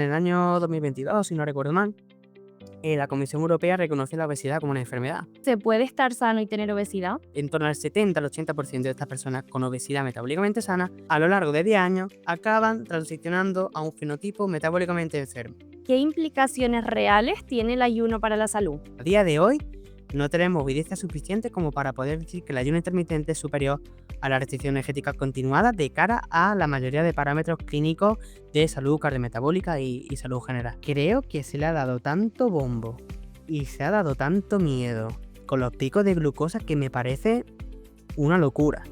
En el año 2022, si no recuerdo mal, la Comisión Europea reconoce la obesidad como una enfermedad. ¿Se puede estar sano y tener obesidad? En torno al 70 al 80% de estas personas con obesidad metabólicamente sana, a lo largo de 10 años, acaban transicionando a un fenotipo metabólicamente enfermo. ¿Qué implicaciones reales tiene el ayuno para la salud? A día de hoy, no tenemos evidencia suficiente como para poder decir que el ayuno intermitente es superior a la restricción energética continuada de cara a la mayoría de parámetros clínicos de salud cardiometabólica y salud general. Creo que se le ha dado tanto bombo y se ha dado tanto miedo con los picos de glucosa que me parece una locura.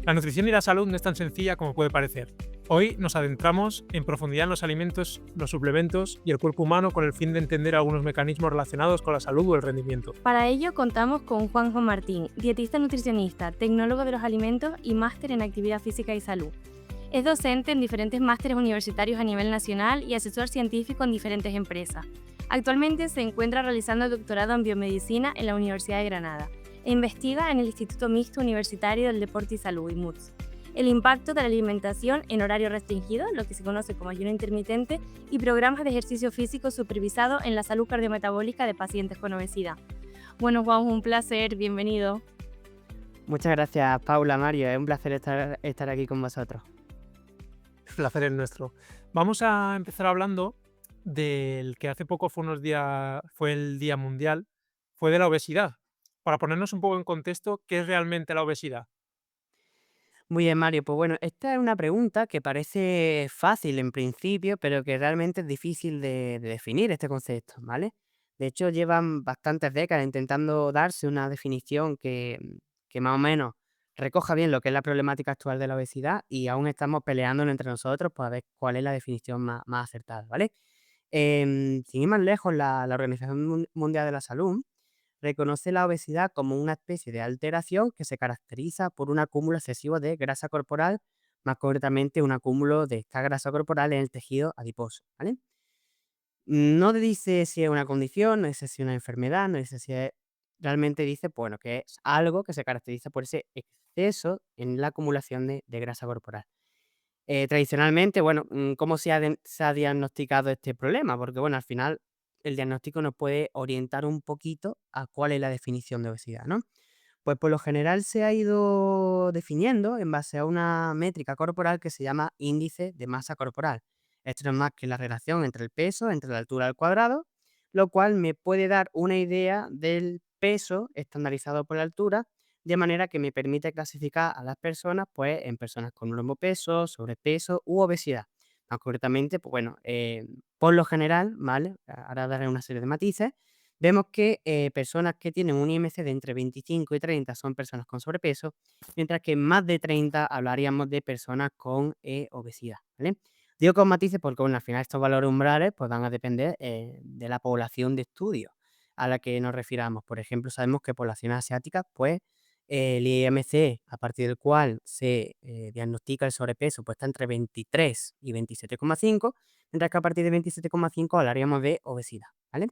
La nutrición y la salud no es tan sencilla como puede parecer. Hoy nos adentramos en profundidad en los alimentos, los suplementos y el cuerpo humano con el fin de entender algunos mecanismos relacionados con la salud o el rendimiento. Para ello contamos con Juanjo Martín, dietista nutricionista, tecnólogo de los alimentos y máster en actividad física y salud. Es docente en diferentes másteres universitarios a nivel nacional y asesor científico en diferentes empresas. Actualmente se encuentra realizando el doctorado en biomedicina en la Universidad de Granada e investiga en el Instituto Mixto Universitario del Deporte y Salud, IMUDS, el impacto de la alimentación en horario restringido, lo que se conoce como ayuno intermitente, y programas de ejercicio físico supervisado en la salud cardiometabólica de pacientes con obesidad. Bueno, Juan, un placer, bienvenido. Muchas gracias, Paula, Mario. Es un placer estar aquí con vosotros. El placer es nuestro. Vamos a empezar hablando del que hace poco fue el Día Mundial, fue de la obesidad. Para ponernos un poco en contexto, ¿qué es realmente la obesidad? Muy bien, Mario. Pues bueno, esta es una pregunta que parece fácil en principio, pero que realmente es difícil de definir este concepto, ¿vale? De hecho, llevan bastantes décadas intentando darse una definición que más o menos recoja bien lo que es la problemática actual de la obesidad y aún estamos peleándonos entre nosotros para ver cuál es la definición más acertada, ¿vale? Sin ir más lejos, la Organización Mundial de la Salud reconoce la obesidad como una especie de alteración que se caracteriza por un acúmulo excesivo de grasa corporal, más concretamente un acúmulo de esta grasa corporal en el tejido adiposo, ¿vale? No te dice si es una condición, no dice si es una enfermedad, no dice si es... Realmente dice, bueno, que es algo que se caracteriza por ese exceso en la acumulación de grasa corporal. Tradicionalmente, bueno, ¿cómo se ha diagnosticado este problema? Porque, bueno, al final el diagnóstico nos puede orientar un poquito a cuál es la definición de obesidad, ¿no? Pues por lo general se ha ido definiendo en base a una métrica corporal que se llama índice de masa corporal. Esto no es más que la relación entre el peso, entre la altura al cuadrado, lo cual me puede dar una idea del peso estandarizado por la altura, de manera que me permite clasificar a las personas pues, en personas con normopeso, sobrepeso u obesidad. Más concretamente, pues bueno, por lo general, ¿vale? Ahora daré una serie de matices. Vemos que personas que tienen un IMC de entre 25 y 30 son personas con sobrepeso, mientras que más de 30 hablaríamos de personas con obesidad, ¿vale? Digo con matices porque, bueno, al final estos valores umbrales pues, van a depender de la población de estudio a la que nos refiramos. Por ejemplo, sabemos que poblaciones asiáticas, pues, el IMC a partir del cual se diagnostica el sobrepeso, pues está entre 23 y 27,5, mientras que a partir de 27,5 hablaríamos de obesidad, ¿vale?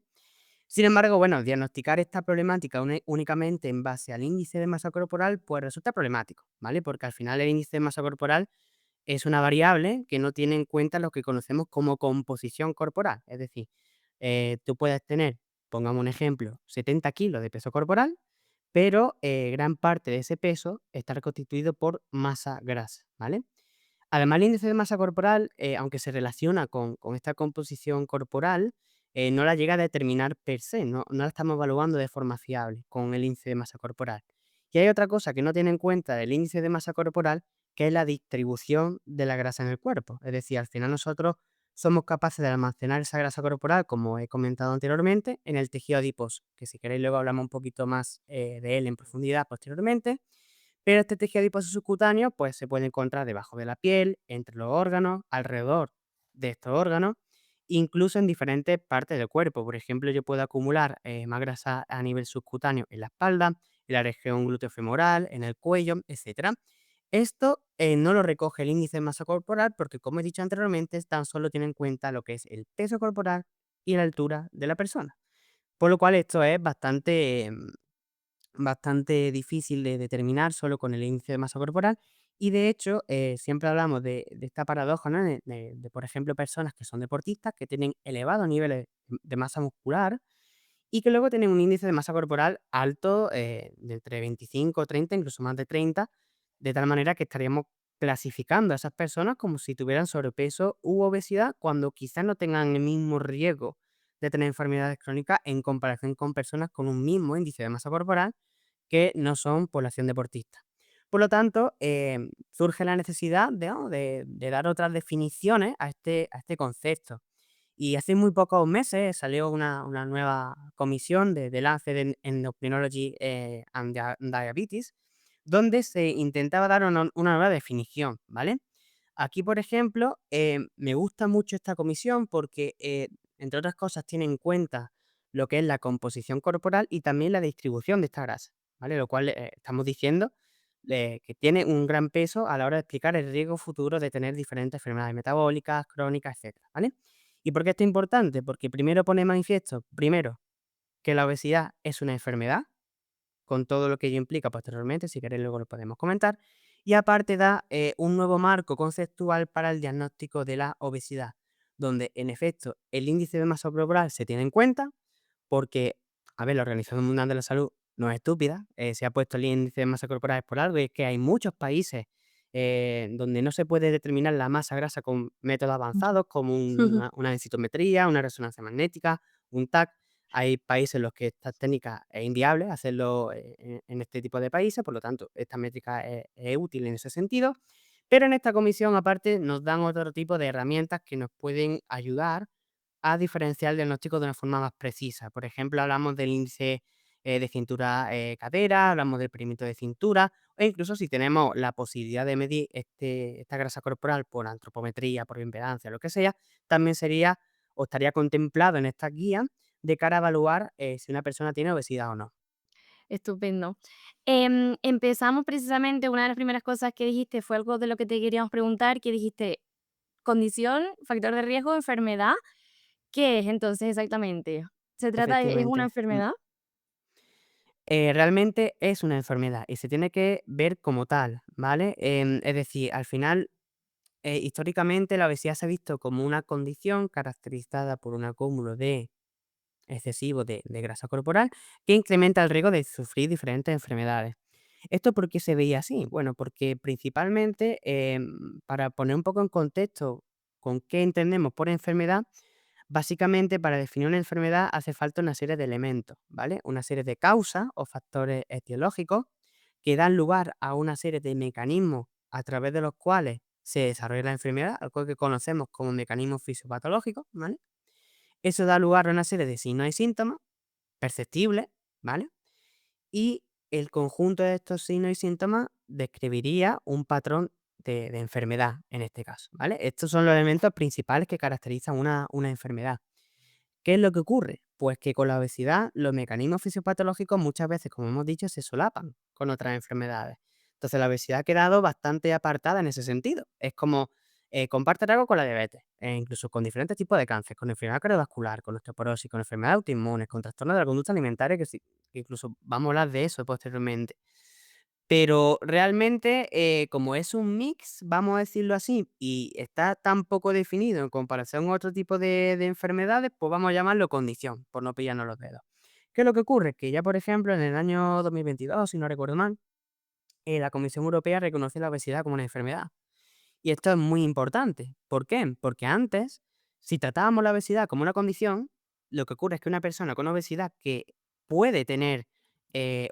Sin embargo, bueno, diagnosticar esta problemática únicamente en base al índice de masa corporal, pues resulta problemático, ¿vale? Porque al final el índice de masa corporal es una variable que no tiene en cuenta lo que conocemos como composición corporal. Es decir, tú puedes tener, pongamos un ejemplo, 70 kilos de peso corporal, pero gran parte de ese peso está constituido por masa grasa, ¿vale? Además, el índice de masa corporal, aunque se relaciona con esta composición corporal, no la llega a determinar per se, no la estamos evaluando de forma fiable con el índice de masa corporal. Y hay otra cosa que no tiene en cuenta el índice de masa corporal, que es la distribución de la grasa en el cuerpo. Es decir, al final nosotros somos capaces de almacenar esa grasa corporal, como he comentado anteriormente, en el tejido adiposo, que si queréis luego hablamos un poquito más de él en profundidad posteriormente. Pero este tejido adiposo subcutáneo, pues, se puede encontrar debajo de la piel, entre los órganos, alrededor de estos órganos, incluso en diferentes partes del cuerpo. Por ejemplo, yo puedo acumular más grasa a nivel subcutáneo en la espalda, en la región glúteo-femoral, en el cuello, etcétera. Esto no lo recoge el índice de masa corporal porque, como he dicho anteriormente, tan solo tiene en cuenta lo que es el peso corporal y la altura de la persona. Por lo cual esto es bastante difícil de determinar solo con el índice de masa corporal Y de hecho, siempre hablamos de esta paradoja, ¿no? Por ejemplo, personas que son deportistas, que tienen elevados niveles de masa muscular y que luego tienen un índice de masa corporal alto, de entre 25, 30, incluso más de 30, de tal manera que estaríamos clasificando a esas personas como si tuvieran sobrepeso u obesidad, cuando quizás no tengan el mismo riesgo de tener enfermedades crónicas en comparación con personas con un mismo índice de masa corporal que no son población deportista. Por lo tanto, surge la necesidad de dar otras definiciones a este concepto. Y hace muy pocos meses salió una nueva comisión de Lancet Endocrinology and Diabetes, donde se intentaba dar una nueva definición, ¿vale? Aquí, por ejemplo, me gusta mucho esta comisión porque, entre otras cosas, tiene en cuenta lo que es la composición corporal y también la distribución de esta grasa, ¿vale? Lo cual, estamos diciendo que tiene un gran peso a la hora de explicar el riesgo futuro de tener diferentes enfermedades metabólicas, crónicas, etcétera, ¿vale? ¿Y por qué esto es importante? Porque primero pone de manifiesto, primero, que la obesidad es una enfermedad, con todo lo que ello implica posteriormente, si queréis luego lo podemos comentar, y aparte da un nuevo marco conceptual para el diagnóstico de la obesidad, donde en efecto el índice de masa corporal se tiene en cuenta, porque, a ver, la Organización Mundial de la Salud no es estúpida, se ha puesto el índice de masa corporal por algo, y es que hay muchos países donde no se puede determinar la masa grasa con métodos avanzados como una densitometría, una resonancia magnética, un TAC. Hay países en los que esta técnica es inviable hacerlo en este tipo de países, por lo tanto, esta métrica es útil en ese sentido. Pero en esta comisión, aparte, nos dan otro tipo de herramientas que nos pueden ayudar a diferenciar el diagnóstico de una forma más precisa. Por ejemplo, hablamos del índice de cintura cadera, hablamos del perímetro de cintura, o incluso si tenemos la posibilidad de medir esta grasa corporal por antropometría, por impedancia, lo que sea, también sería o estaría contemplado en esta guía de cara a evaluar si una persona tiene obesidad o no. Estupendo. Empezamos precisamente, una de las primeras cosas que dijiste fue algo de lo que te queríamos preguntar, que dijiste condición, factor de riesgo, enfermedad. ¿Qué es entonces exactamente? ¿Se trata de es una Efectivamente. enfermedad? Realmente es una enfermedad y se tiene que ver como tal, ¿vale? Es decir, al final, históricamente la obesidad se ha visto como una condición caracterizada por un acúmulo de excesivo de grasa corporal que incrementa el riesgo de sufrir diferentes enfermedades. ¿Esto por qué se veía así? Bueno, porque principalmente, para poner un poco en contexto con qué entendemos por enfermedad, básicamente para definir una enfermedad hace falta una serie de elementos, ¿vale? Una serie de causas o factores etiológicos que dan lugar a una serie de mecanismos a través de los cuales se desarrolla la enfermedad, algo que conocemos como mecanismos fisiopatológicos, ¿vale? Eso da lugar a una serie de signos y síntomas perceptibles, ¿vale? Y el conjunto de estos signos y síntomas describiría un patrón de enfermedad en este caso, ¿vale? Estos son los elementos principales que caracterizan una enfermedad. ¿Qué es lo que ocurre? Pues que con la obesidad los mecanismos fisiopatológicos muchas veces, como hemos dicho, se solapan con otras enfermedades. Entonces la obesidad ha quedado bastante apartada en ese sentido. Es como comparten algo con la diabetes, incluso con diferentes tipos de cáncer, con enfermedad cardiovascular, con osteoporosis, con enfermedades autoinmunes, con trastornos de la conducta alimentaria, que incluso vamos a hablar de eso posteriormente. Pero realmente, como es un mix, vamos a decirlo así, y está tan poco definido en comparación a otro tipo de enfermedades, pues vamos a llamarlo condición, por no pillarnos los dedos. ¿Qué es lo que ocurre? Que ya, por ejemplo, en el año 2022, si no recuerdo mal, la Comisión Europea reconoce la obesidad como una enfermedad. Y esto es muy importante. ¿Por qué? Porque antes, si tratábamos la obesidad como una condición, lo que ocurre es que una persona con obesidad que puede tener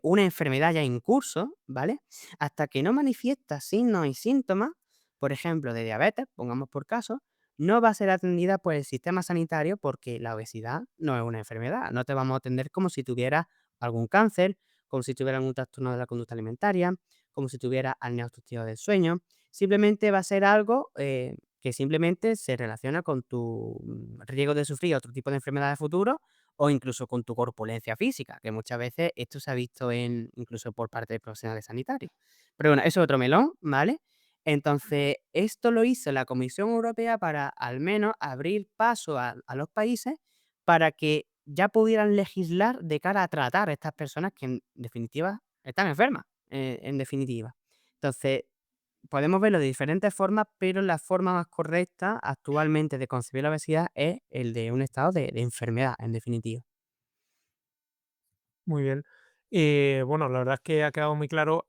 una enfermedad ya en curso, ¿vale? Hasta que no manifiesta signos y síntomas, por ejemplo, de diabetes, pongamos por caso, no va a ser atendida por el sistema sanitario porque la obesidad no es una enfermedad. No te vamos a atender como si tuviera algún cáncer, como si tuviera algún trastorno de la conducta alimentaria, como si tuviera apnea obstructiva del sueño. Simplemente va a ser algo, que simplemente se relaciona con tu riesgo de sufrir otro tipo de enfermedades futuro o incluso con tu corpulencia física, que muchas veces esto se ha visto incluso por parte de profesionales sanitarios. Pero bueno, eso es otro melón, ¿vale? Entonces, esto lo hizo la Comisión Europea para al menos abrir paso a los países para que ya pudieran legislar de cara a tratar a estas personas que en definitiva están enfermas, en definitiva. Entonces, podemos verlo de diferentes formas, pero la forma más correcta actualmente de concebir la obesidad es el de un estado de enfermedad, en definitiva. Muy bien. Bueno, la verdad es que ha quedado muy claro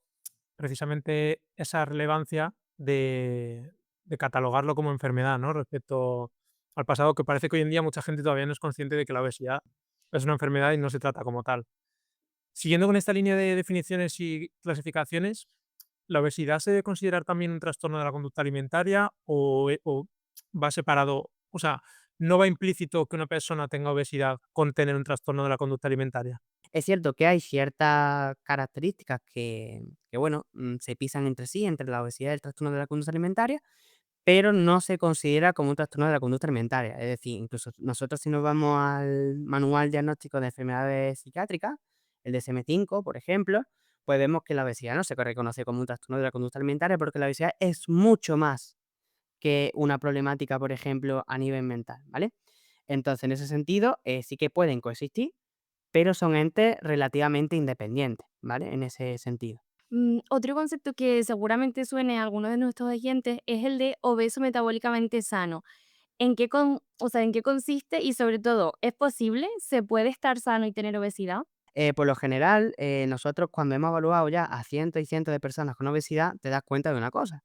precisamente esa relevancia de catalogarlo como enfermedad, ¿no? Respecto al pasado, que parece que hoy en día mucha gente todavía no es consciente de que la obesidad es una enfermedad y no se trata como tal. Siguiendo con esta línea de definiciones y clasificaciones, ¿la obesidad se debe considerar también un trastorno de la conducta alimentaria o va separado? O sea, ¿no va implícito que una persona tenga obesidad con tener un trastorno de la conducta alimentaria? Es cierto que hay ciertas características que bueno, se pisan entre sí, entre la obesidad y el trastorno de la conducta alimentaria, pero no se considera como un trastorno de la conducta alimentaria. Es decir, incluso nosotros si nos vamos al manual diagnóstico de enfermedades psiquiátricas, el DSM-5, por ejemplo, pues vemos que la obesidad no se reconoce como un trastorno de la conducta alimentaria porque la obesidad es mucho más que una problemática, por ejemplo, a nivel mental, ¿vale? Entonces, en ese sentido, sí que pueden coexistir, pero son entes relativamente independientes, ¿vale? En ese sentido. Otro concepto que seguramente suene a algunos de nuestros oyentes es el de obeso metabólicamente sano. ¿En qué consiste? Y sobre todo, ¿es posible? ¿Se puede estar sano y tener obesidad? Por lo general, nosotros cuando hemos evaluado ya a cientos y cientos de personas con obesidad, te das cuenta de una cosa.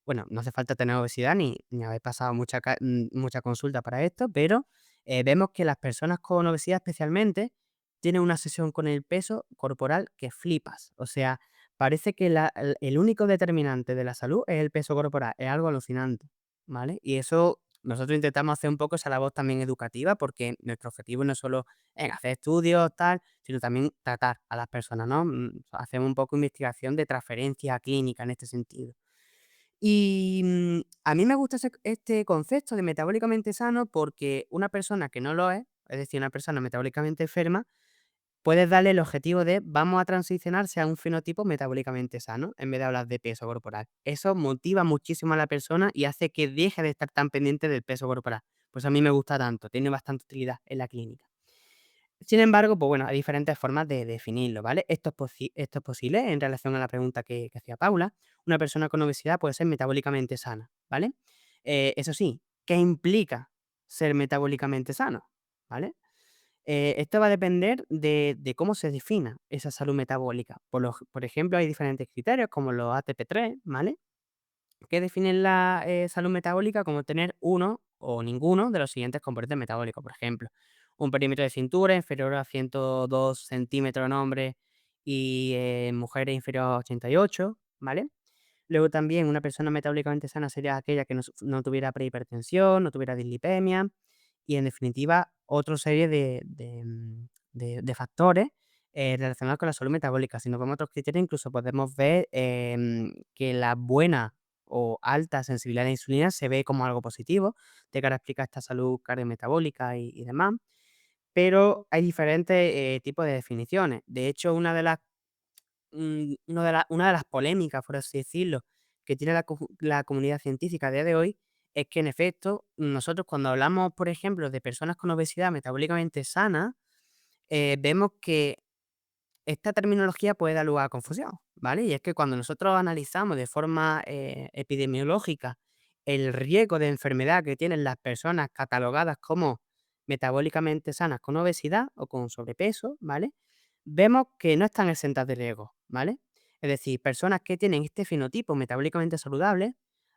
Bueno, no hace falta tener obesidad ni haber pasado mucha consulta para esto, pero vemos que las personas con obesidad especialmente tienen una obsesión con el peso corporal que flipas. O sea, parece que el único determinante de la salud es el peso corporal. Es algo alucinante, ¿vale? Y eso nosotros intentamos hacer un poco esa labor también educativa porque nuestro objetivo no es solo hacer estudios, tal, sino también tratar a las personas, ¿no? Hacemos un poco investigación de transferencia clínica en este sentido. Y, a mí me gusta este concepto de metabólicamente sano porque una persona que no lo es decir, una persona metabólicamente enferma, puedes darle el objetivo de vamos a transicionarse a un fenotipo metabólicamente sano, en vez de hablar de peso corporal. Eso motiva muchísimo a la persona y hace que deje de estar tan pendiente del peso corporal. Pues a mí me gusta tanto, tiene bastante utilidad en la clínica. Sin embargo, pues bueno, hay diferentes formas de definirlo, ¿vale? Esto es posible en relación a la pregunta que hacía Paula. Una persona con obesidad puede ser metabólicamente sana, ¿vale? Eso sí, ¿qué implica ser metabólicamente sano? ¿Vale? Esto va a depender de cómo se defina esa salud metabólica. Por ejemplo, hay diferentes criterios como los ATP3, ¿vale? Que definen la salud metabólica como tener uno o ninguno de los siguientes componentes metabólicos. Por ejemplo, un perímetro de cintura inferior a 102 centímetros en hombres y en mujeres inferior a 88, ¿vale? Luego también una persona metabólicamente sana sería aquella que no tuviera prehipertensión, no tuviera dislipemia y en definitiva otra serie de factores relacionados con la salud metabólica. Si nos vemos a otros criterios, incluso podemos ver que la buena o alta sensibilidad a la insulina se ve como algo positivo de cara a explicar esta salud cardiometabólica y demás. Pero hay diferentes tipos de definiciones. De hecho, una de las polémicas, por así decirlo, que tiene la comunidad científica a día de hoy, es que en efecto, nosotros cuando hablamos, por ejemplo, de personas con obesidad metabólicamente sana, vemos que esta terminología puede dar lugar a confusión, ¿vale? Y es que cuando nosotros analizamos de forma epidemiológica el riesgo de enfermedad que tienen las personas catalogadas como metabólicamente sanas con obesidad o con sobrepeso, ¿vale? Vemos que no están exentas de riesgo, ¿vale? Es decir, personas que tienen este fenotipo metabólicamente saludable,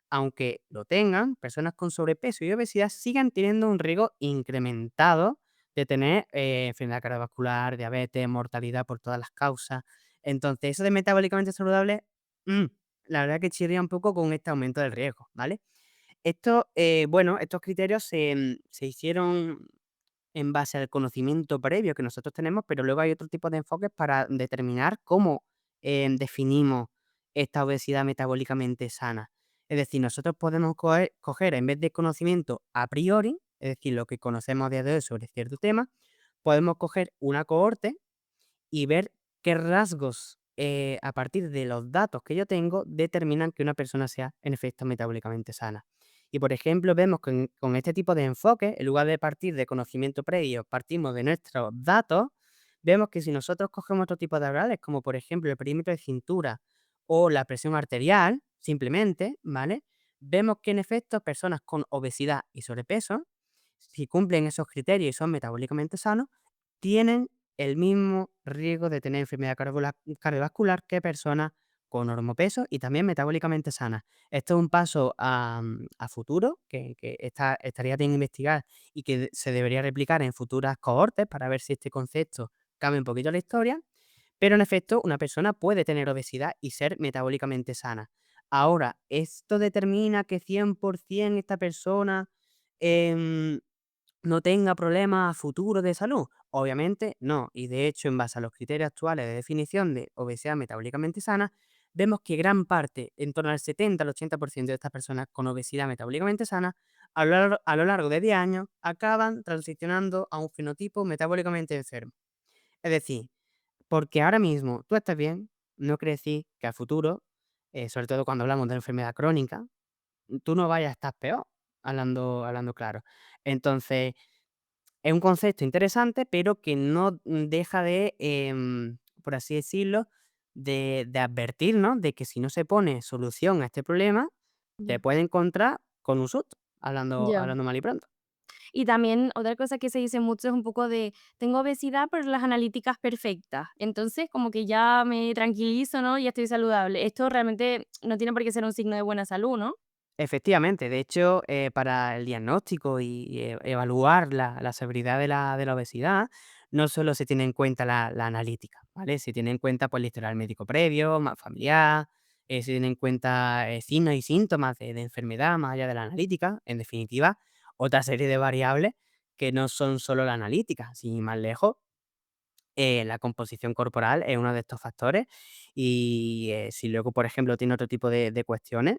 aunque lo tengan, personas con sobrepeso y obesidad sigan teniendo un riesgo incrementado de tener enfermedad cardiovascular, diabetes, mortalidad por todas las causas. Entonces, eso de metabólicamente saludable, mm, la verdad que chirría un poco con este aumento del riesgo, ¿vale? Bueno, estos criterios se hicieron en base al conocimiento previo que nosotros tenemos, pero luego hay otro tipo de enfoques para determinar cómo definimos esta obesidad metabólicamente sana. Es decir, nosotros podemos coger en vez de conocimiento a priori, es decir, lo que conocemos a día de hoy sobre cierto tema, podemos coger una cohorte y ver qué rasgos, a partir de los datos que yo tengo, determinan que una persona sea, en efecto, metabólicamente sana. Y, por ejemplo, vemos que con este tipo de enfoque, en lugar de partir de conocimiento previo, partimos de nuestros datos, vemos que si nosotros cogemos otro tipo de variables, como por ejemplo el perímetro de cintura o la presión arterial, simplemente, ¿vale? Vemos que en efecto personas con obesidad y sobrepeso, si cumplen esos criterios y son metabólicamente sanos, tienen el mismo riesgo de tener enfermedad cardiovascular que personas con normopeso y también metabólicamente sanas. Esto es un paso a futuro que estaría bien investigar y que se debería replicar en futuras cohortes para ver si este concepto cambia un poquito la historia. Pero en efecto, una persona puede tener obesidad y ser metabólicamente sana. Ahora, ¿esto determina que 100% esta persona em, no tenga problemas futuros de salud? Obviamente no. Y de hecho, en base a los criterios actuales de definición de obesidad metabólicamente sana, vemos que gran parte, en torno al 70 al 80% de estas personas con obesidad metabólicamente sana, a lo largo de 10 años, acaban transicionando a un fenotipo metabólicamente enfermo. Es decir, porque ahora mismo tú estás bien, no quiere decir que a futuro, sobre todo cuando hablamos de enfermedad crónica, tú no vayas a estar peor, hablando claro. Entonces, es un concepto interesante, pero que no deja de, por así decirlo, de advertirnos de que si no se pone solución a este problema, te Ya. puede encontrar con un susto, hablando Ya. hablando mal y pronto. Y también otra cosa que se dice mucho es un poco de, tengo obesidad, pero las analíticas perfectas. Entonces, como que ya me tranquilizo, ¿no? Y ya estoy saludable. Esto realmente no tiene por qué ser un signo de buena salud, ¿no? Efectivamente, de hecho, para el diagnóstico y evaluar la severidad de la obesidad, no solo se tiene en cuenta la analítica, ¿vale? Se tiene en cuenta, pues, el historial médico previo, más familiar, se tiene en cuenta, signos y síntomas de enfermedad más allá de la analítica. En definitiva, otra serie de variables que no son solo la analítica, sin ir más lejos, la composición corporal es uno de estos factores y, si luego, por ejemplo, tiene otro tipo de cuestiones,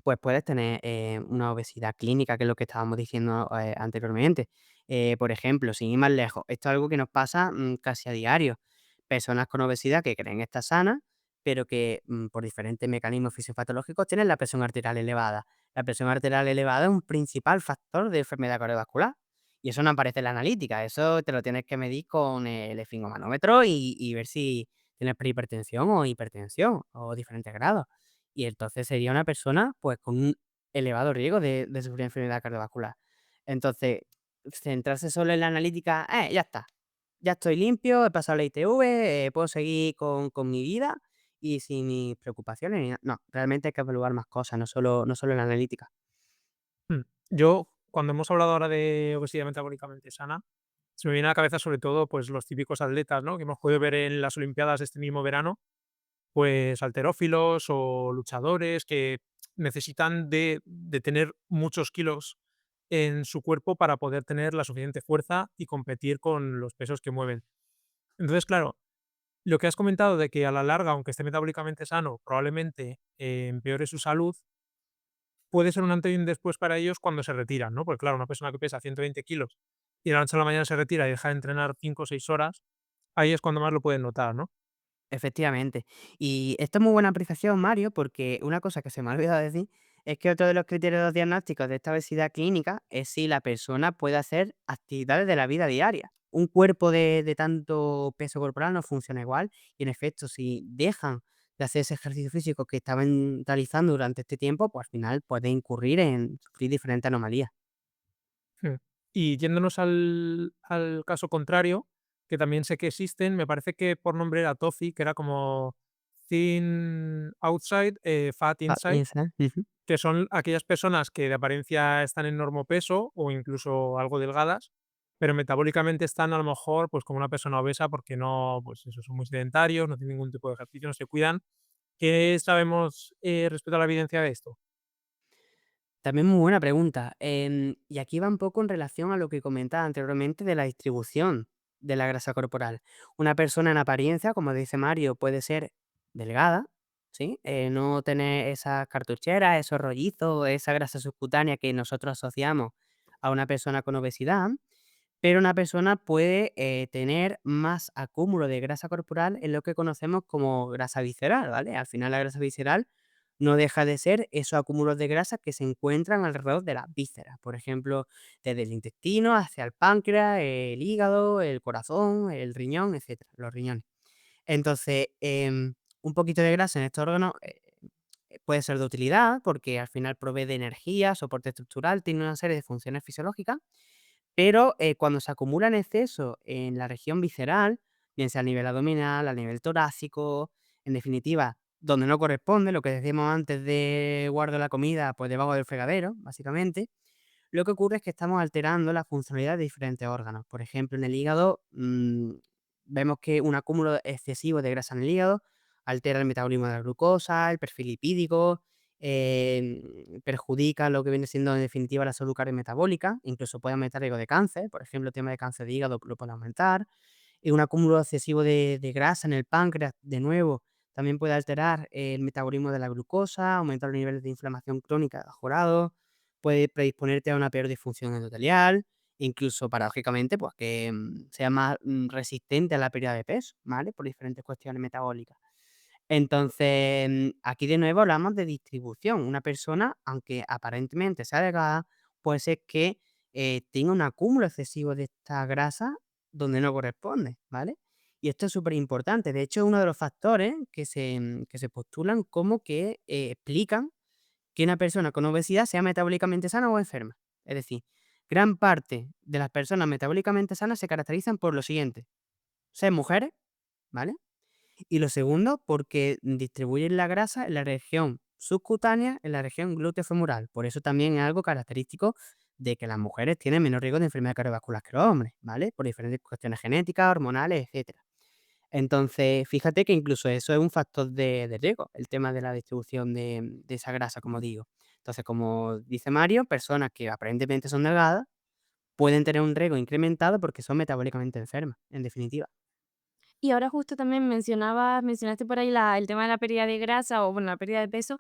pues puedes tener, una obesidad clínica, que es lo que estábamos diciendo, anteriormente. Por ejemplo, sin ir más lejos, esto es algo que nos pasa, casi a diario. Personas con obesidad que creen estar sanas, pero que, por diferentes mecanismos fisiopatológicos tienen la presión arterial elevada. La presión arterial elevada es un principal factor de enfermedad cardiovascular, y eso no aparece en la analítica, eso te lo tienes que medir con el esfingomanómetro y ver si tienes prehipertensión o hipertensión, o diferentes grados. Y entonces sería una persona, pues, con un elevado riesgo de sufrir enfermedad cardiovascular. Entonces, centrarse solo en la analítica, ya está, ya estoy limpio, he pasado la ITV, puedo seguir con mi vida y sin mis preocupaciones ni no, realmente hay que evaluar más cosas, no solo la analítica. Mm. Yo, cuando hemos hablado ahora de obesidad metabólicamente sana, se me viene a la cabeza sobre todo, pues, los típicos atletas, ¿no?, que hemos podido ver en las olimpiadas de este mismo verano, pues, halterófilos o luchadores que necesitan de tener muchos kilos en su cuerpo para poder tener la suficiente fuerza y competir con los pesos que mueven. Entonces, claro, lo que has comentado de que a la larga, aunque esté metabólicamente sano, probablemente, empeore su salud, puede ser un antes y un después para ellos cuando se retiran, ¿no? Porque claro, una persona que pesa 120 kilos y de la noche a la mañana se retira y deja de entrenar 5 o 6 horas, ahí es cuando más lo pueden notar, ¿no? Efectivamente. Y esto es muy buena apreciación, Mario, porque una cosa que se me ha olvidado decir es que otro de los criterios diagnósticos de esta obesidad clínica es si la persona puede hacer actividades de la vida diaria. Un cuerpo de tanto peso corporal no funciona igual y en efecto, si dejan de hacer ese ejercicio físico que estaban realizando durante este tiempo, pues al final puede incurrir en sufrir diferentes anomalías. Mm. Y yéndonos al caso contrario, que también sé que existen, me parece que por nombre era TOFI, que era como Thin Outside, Fat Ah, Inside, esa, ujú. que son aquellas personas que de apariencia están en normopeso o incluso algo delgadas, pero metabólicamente están a lo mejor pues como una persona obesa porque no, pues eso, son muy sedentarios, no tienen ningún tipo de ejercicio, no se cuidan. ¿Qué sabemos respecto a la evidencia de esto? También muy buena pregunta. Y aquí va un poco en relación a lo que comentaba anteriormente de la distribución de la grasa corporal. Una persona en apariencia, como dice Mario, puede ser delgada, ¿sí? No tener esas cartucheras, esos rollizos, esa grasa subcutánea que nosotros asociamos a una persona con obesidad, pero una persona puede tener más acúmulo de grasa corporal en lo que conocemos como grasa visceral, ¿vale? Al final la grasa visceral no deja de ser esos acúmulos de grasa que se encuentran alrededor de las vísceras, por ejemplo, desde el intestino hacia el páncreas, el hígado, el corazón, el riñón, etcétera, los riñones. Entonces, un poquito de grasa en estos órganos puede ser de utilidad porque al final provee de energía, soporte estructural, tiene una serie de funciones fisiológicas, pero cuando se acumula en exceso en la región visceral, bien sea a nivel abdominal, a nivel torácico, en definitiva, donde no corresponde, lo que decíamos antes de guardo la comida, pues debajo del fregadero, básicamente, lo que ocurre es que estamos alterando la funcionalidad de diferentes órganos. Por ejemplo, en el hígado, vemos que un acúmulo excesivo de grasa en el hígado altera el metabolismo de la glucosa, el perfil lipídico, perjudica lo que viene siendo en definitiva la salud cardiometabólica, incluso puede aumentar el riesgo de cáncer, por ejemplo, el tema de cáncer de hígado lo puede aumentar, y un acúmulo excesivo de grasa en el páncreas, de nuevo, también puede alterar el metabolismo de la glucosa, aumentar los niveles de inflamación crónica de jurado, puede predisponerte a una peor disfunción endotelial, incluso paradójicamente, pues que sea más resistente a la pérdida de peso, ¿vale? Por diferentes cuestiones metabólicas. Entonces, aquí de nuevo hablamos de distribución. Una persona, aunque aparentemente sea delgada, puede ser que tenga un acúmulo excesivo de esta grasa donde no corresponde, ¿vale? Y esto es súper importante. De hecho, es uno de los factores que se postulan como que explican que una persona con obesidad sea metabólicamente sana o enferma. Es decir, gran parte de las personas metabólicamente sanas se caracterizan por lo siguiente: ser mujeres, ¿vale? Y lo segundo, porque distribuyen la grasa en la región subcutánea, en la región glúteo-femoral. Por eso también es algo característico de que las mujeres tienen menos riesgo de enfermedad cardiovascular que los hombres, ¿vale? Por diferentes cuestiones genéticas, hormonales, etcétera. Entonces, fíjate que incluso eso es un factor de riesgo, el tema de la distribución de esa grasa, como digo. Entonces, como dice Mario, personas que aparentemente son delgadas pueden tener un riesgo incrementado porque son metabólicamente enfermas, en definitiva. Y ahora justo también mencionaste por ahí el tema de la pérdida de grasa o, bueno, la pérdida de peso.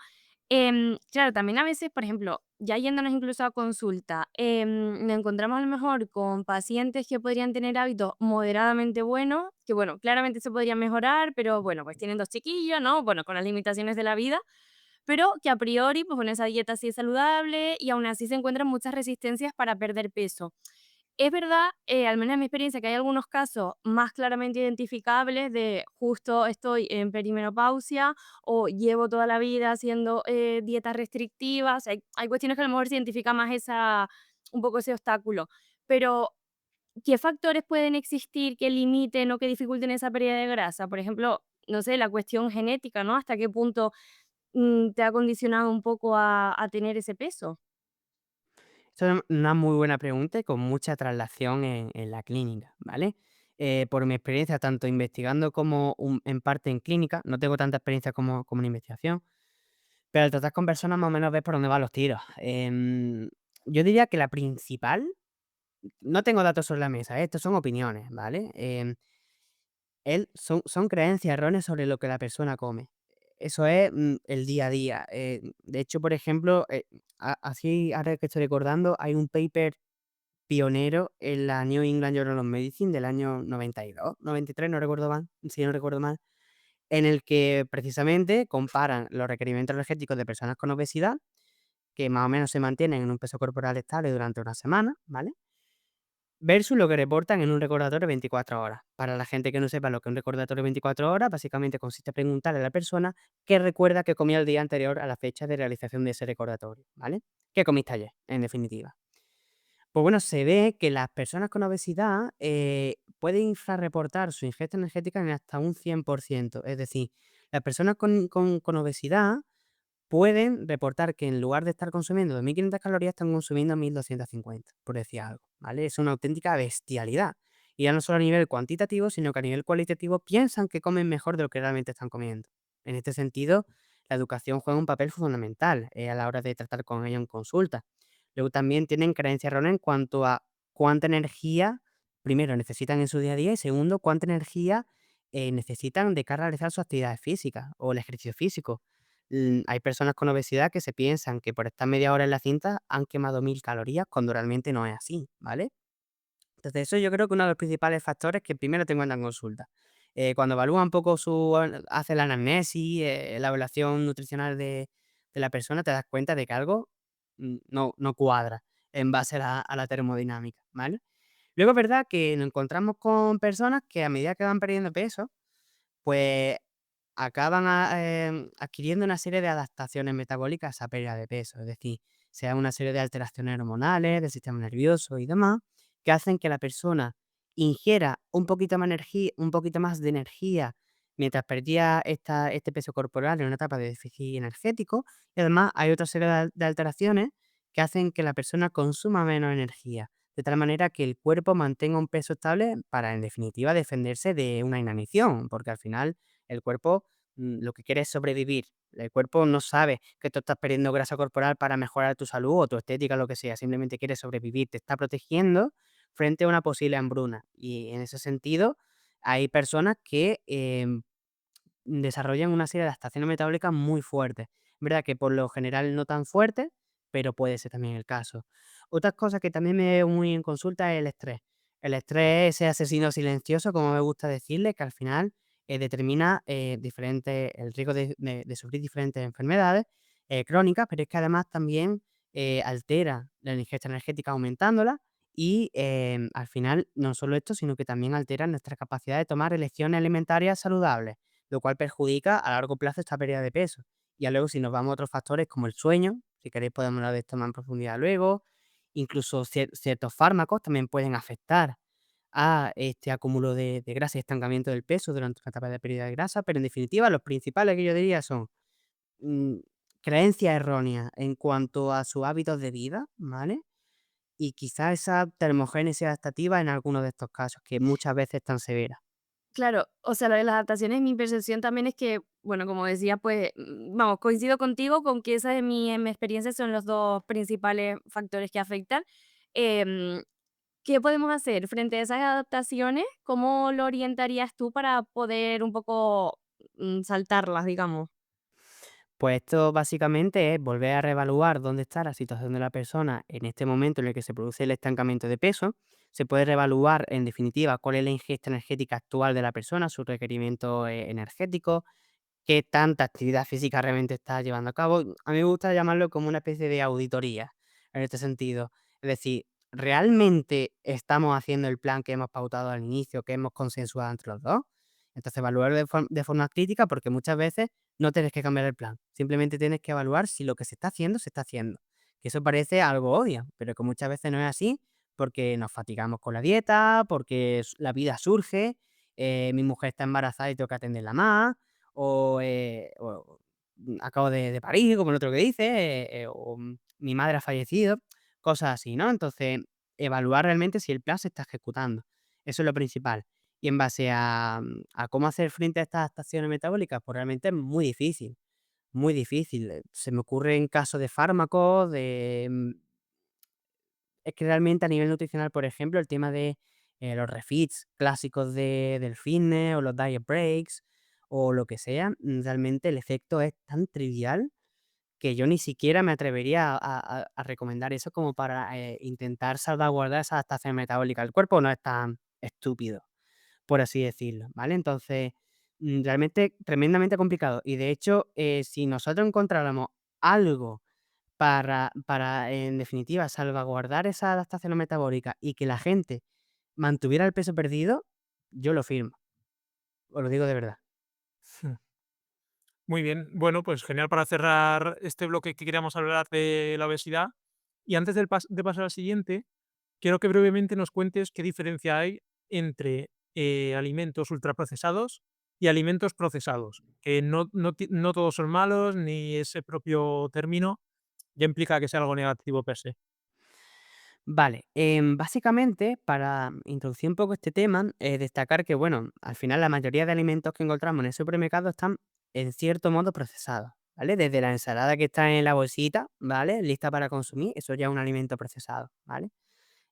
Claro, también a veces, por ejemplo, ya yéndonos incluso a consulta, nos encontramos a lo mejor con pacientes que podrían tener hábitos moderadamente buenos, que bueno, claramente se podrían mejorar, pero bueno, pues tienen 2 chiquillos, ¿no? Bueno, con las limitaciones de la vida, pero que a priori, pues, bueno, esa dieta sí es saludable y aún así se encuentran muchas resistencias para perder peso. Es verdad, al menos en mi experiencia, que hay algunos casos más claramente identificables de justo estoy en perimenopausia o llevo toda la vida haciendo dietas restrictivas. Hay cuestiones que a lo mejor se identifica más un poco ese obstáculo. Pero, ¿qué factores pueden existir que limiten o que dificulten esa pérdida de grasa? Por ejemplo, no sé, la cuestión genética, ¿no? ¿Hasta qué punto te ha condicionado un poco a tener ese peso? Esto es una muy buena pregunta y con mucha traslación en la clínica, ¿vale? Por mi experiencia, tanto investigando como en parte en clínica, no tengo tanta experiencia como en investigación, pero al tratar con personas más o menos ves por dónde van los tiros. Yo diría que la principal, no tengo datos sobre la mesa, estos son opiniones, ¿vale? Son creencias erróneas sobre lo que la persona come. Eso es el día a día. De hecho, por ejemplo, así ahora que estoy recordando, hay un paper pionero en la New England Journal of Medicine del año 92, 93, no recuerdo mal, si no recuerdo mal, en el que precisamente comparan los requerimientos energéticos de personas con obesidad, que más o menos se mantienen en un peso corporal estable durante una semana, ¿vale? Versus lo que reportan en un recordatorio 24 horas. Para la gente que no sepa lo que es un recordatorio 24 horas, básicamente consiste en preguntarle a la persona qué recuerda que comía el día anterior a la fecha de realización de ese recordatorio, ¿vale? ¿Qué comiste ayer, en definitiva? Pues bueno, se ve que las personas con obesidad pueden infrarreportar su ingesta energética en hasta un 100%. Es decir, las personas con obesidad pueden reportar que en lugar de estar consumiendo 2.500 calorías, están consumiendo 1.250, por decir algo, ¿vale? Es una auténtica bestialidad. Y ya no solo a nivel cuantitativo, sino que a nivel cualitativo piensan que comen mejor de lo que realmente están comiendo. En este sentido, la educación juega un papel fundamental a la hora de tratar con ellos en consulta. Luego también tienen creencias erróneas en cuanto a cuánta energía, primero, necesitan en su día a día y segundo, cuánta energía necesitan de cara a realizar sus actividades físicas o el ejercicio físico. Hay personas con obesidad que se piensan que por estar media hora en la cinta han quemado 1.000 calorías cuando realmente no es así, ¿vale? Entonces eso yo creo que uno de los principales factores que primero te encuentran en consulta. Cuando evalúa un poco hace la anamnesis, la evaluación nutricional de la persona, te das cuenta de que algo no cuadra en base a la termodinámica, ¿vale? Luego es verdad que nos encontramos con personas que a medida que van perdiendo peso, pues acaban adquiriendo una serie de adaptaciones metabólicas a esa pérdida de peso. Es decir, se da una serie de alteraciones hormonales, del sistema nervioso y demás, que hacen que la persona ingiera un poquito más de energía mientras perdía este peso corporal en una etapa de déficit energético. Y además hay otra serie de alteraciones que hacen que la persona consuma menos energía, de tal manera que el cuerpo mantenga un peso estable para, en definitiva, defenderse de una inanición, porque al final el cuerpo lo que quiere es sobrevivir. El cuerpo no sabe que tú estás perdiendo grasa corporal para mejorar tu salud o tu estética, lo que sea, simplemente quiere sobrevivir, te está protegiendo frente a una posible hambruna. Y en ese sentido, hay personas que desarrollan una serie de adaptaciones metabólicas muy fuertes. Es verdad que por lo general no tan fuertes, pero puede ser también el caso. Otras cosas que también me veo muy en consulta es el estrés. El estrés es ese asesino silencioso, como me gusta decirle, que al final determina el riesgo de sufrir diferentes enfermedades crónicas, pero es que además también altera la ingesta energética aumentándola y al final no solo esto, sino que también altera nuestra capacidad de tomar elecciones alimentarias saludables, lo cual perjudica a largo plazo esta pérdida de peso. Y ya luego, si nos vamos a otros factores como el sueño, si queréis podemos hablar de esto más en profundidad luego, incluso ciertos fármacos también pueden afectar a este acúmulo de grasa y estancamiento del peso durante una etapa de pérdida de grasa, pero en definitiva los principales que yo diría son mm, creencias erróneas en cuanto a sus hábitos de vida, ¿vale? Y quizá esa termogénesis adaptativa en algunos de estos casos, que muchas veces es tan severa. Claro, o sea, lo de las adaptaciones, mi percepción también es que, bueno, como decía, pues, vamos, coincido contigo con que esa en mi experiencia son los 2 principales factores que afectan. Em, ¿Qué podemos hacer frente a esas adaptaciones? ¿Cómo lo orientarías tú para poder un poco, saltarlas, digamos? Pues esto básicamente es volver a reevaluar dónde está la situación de la persona en este momento en el que se produce el estancamiento de peso. Se puede reevaluar, en definitiva, cuál es la ingesta energética actual de la persona, su requerimiento energético, qué tanta actividad física realmente está llevando a cabo. A mí me gusta llamarlo como una especie de auditoría en este sentido. Es decir, ¿realmente estamos haciendo el plan que hemos pautado al inicio, que hemos consensuado entre los dos? Entonces, evaluarlo de forma crítica, porque muchas veces no tienes que cambiar el plan. Simplemente tienes que evaluar si lo que se está haciendo se está haciendo. Que eso parece algo obvio, pero que muchas veces no es así porque nos fatigamos con la dieta, porque la vida surge, mi mujer está embarazada y tengo que atenderla más, acabo de parir, como el otro que dice, mi madre ha fallecido, cosas así, ¿no? Entonces, evaluar realmente si el plan se está ejecutando. Eso es lo principal. Y en base a cómo hacer frente a estas adaptaciones metabólicas, pues realmente es muy difícil, muy difícil. Se me ocurre en casos de fármacos, es que realmente a nivel nutricional, por ejemplo, el tema de los refits clásicos del fitness o los diet breaks o lo que sea, realmente el efecto es tan trivial que yo ni siquiera me atrevería a recomendar eso como para intentar salvaguardar esa adaptación metabólica. El cuerpo no es tan estúpido, por así decirlo, ¿vale? Entonces, realmente tremendamente complicado. Y de hecho, si nosotros encontráramos algo en definitiva, salvaguardar esa adaptación metabólica y que la gente mantuviera el peso perdido, yo lo firmo, os lo digo de verdad. Muy bien. Bueno, pues genial para cerrar este bloque que queríamos hablar de la obesidad. Y antes de pasar al siguiente, quiero que brevemente nos cuentes qué diferencia hay entre alimentos ultraprocesados y alimentos procesados, que no todos son malos, ni ese propio término ya implica que sea algo negativo per se. Vale, básicamente, para introducir un poco este tema, destacar que, bueno, al final la mayoría de alimentos que encontramos en el supermercado están, en cierto modo, procesados, ¿vale? Desde la ensalada que está en la bolsita, ¿vale? Lista para consumir, eso ya es un alimento procesado, ¿vale?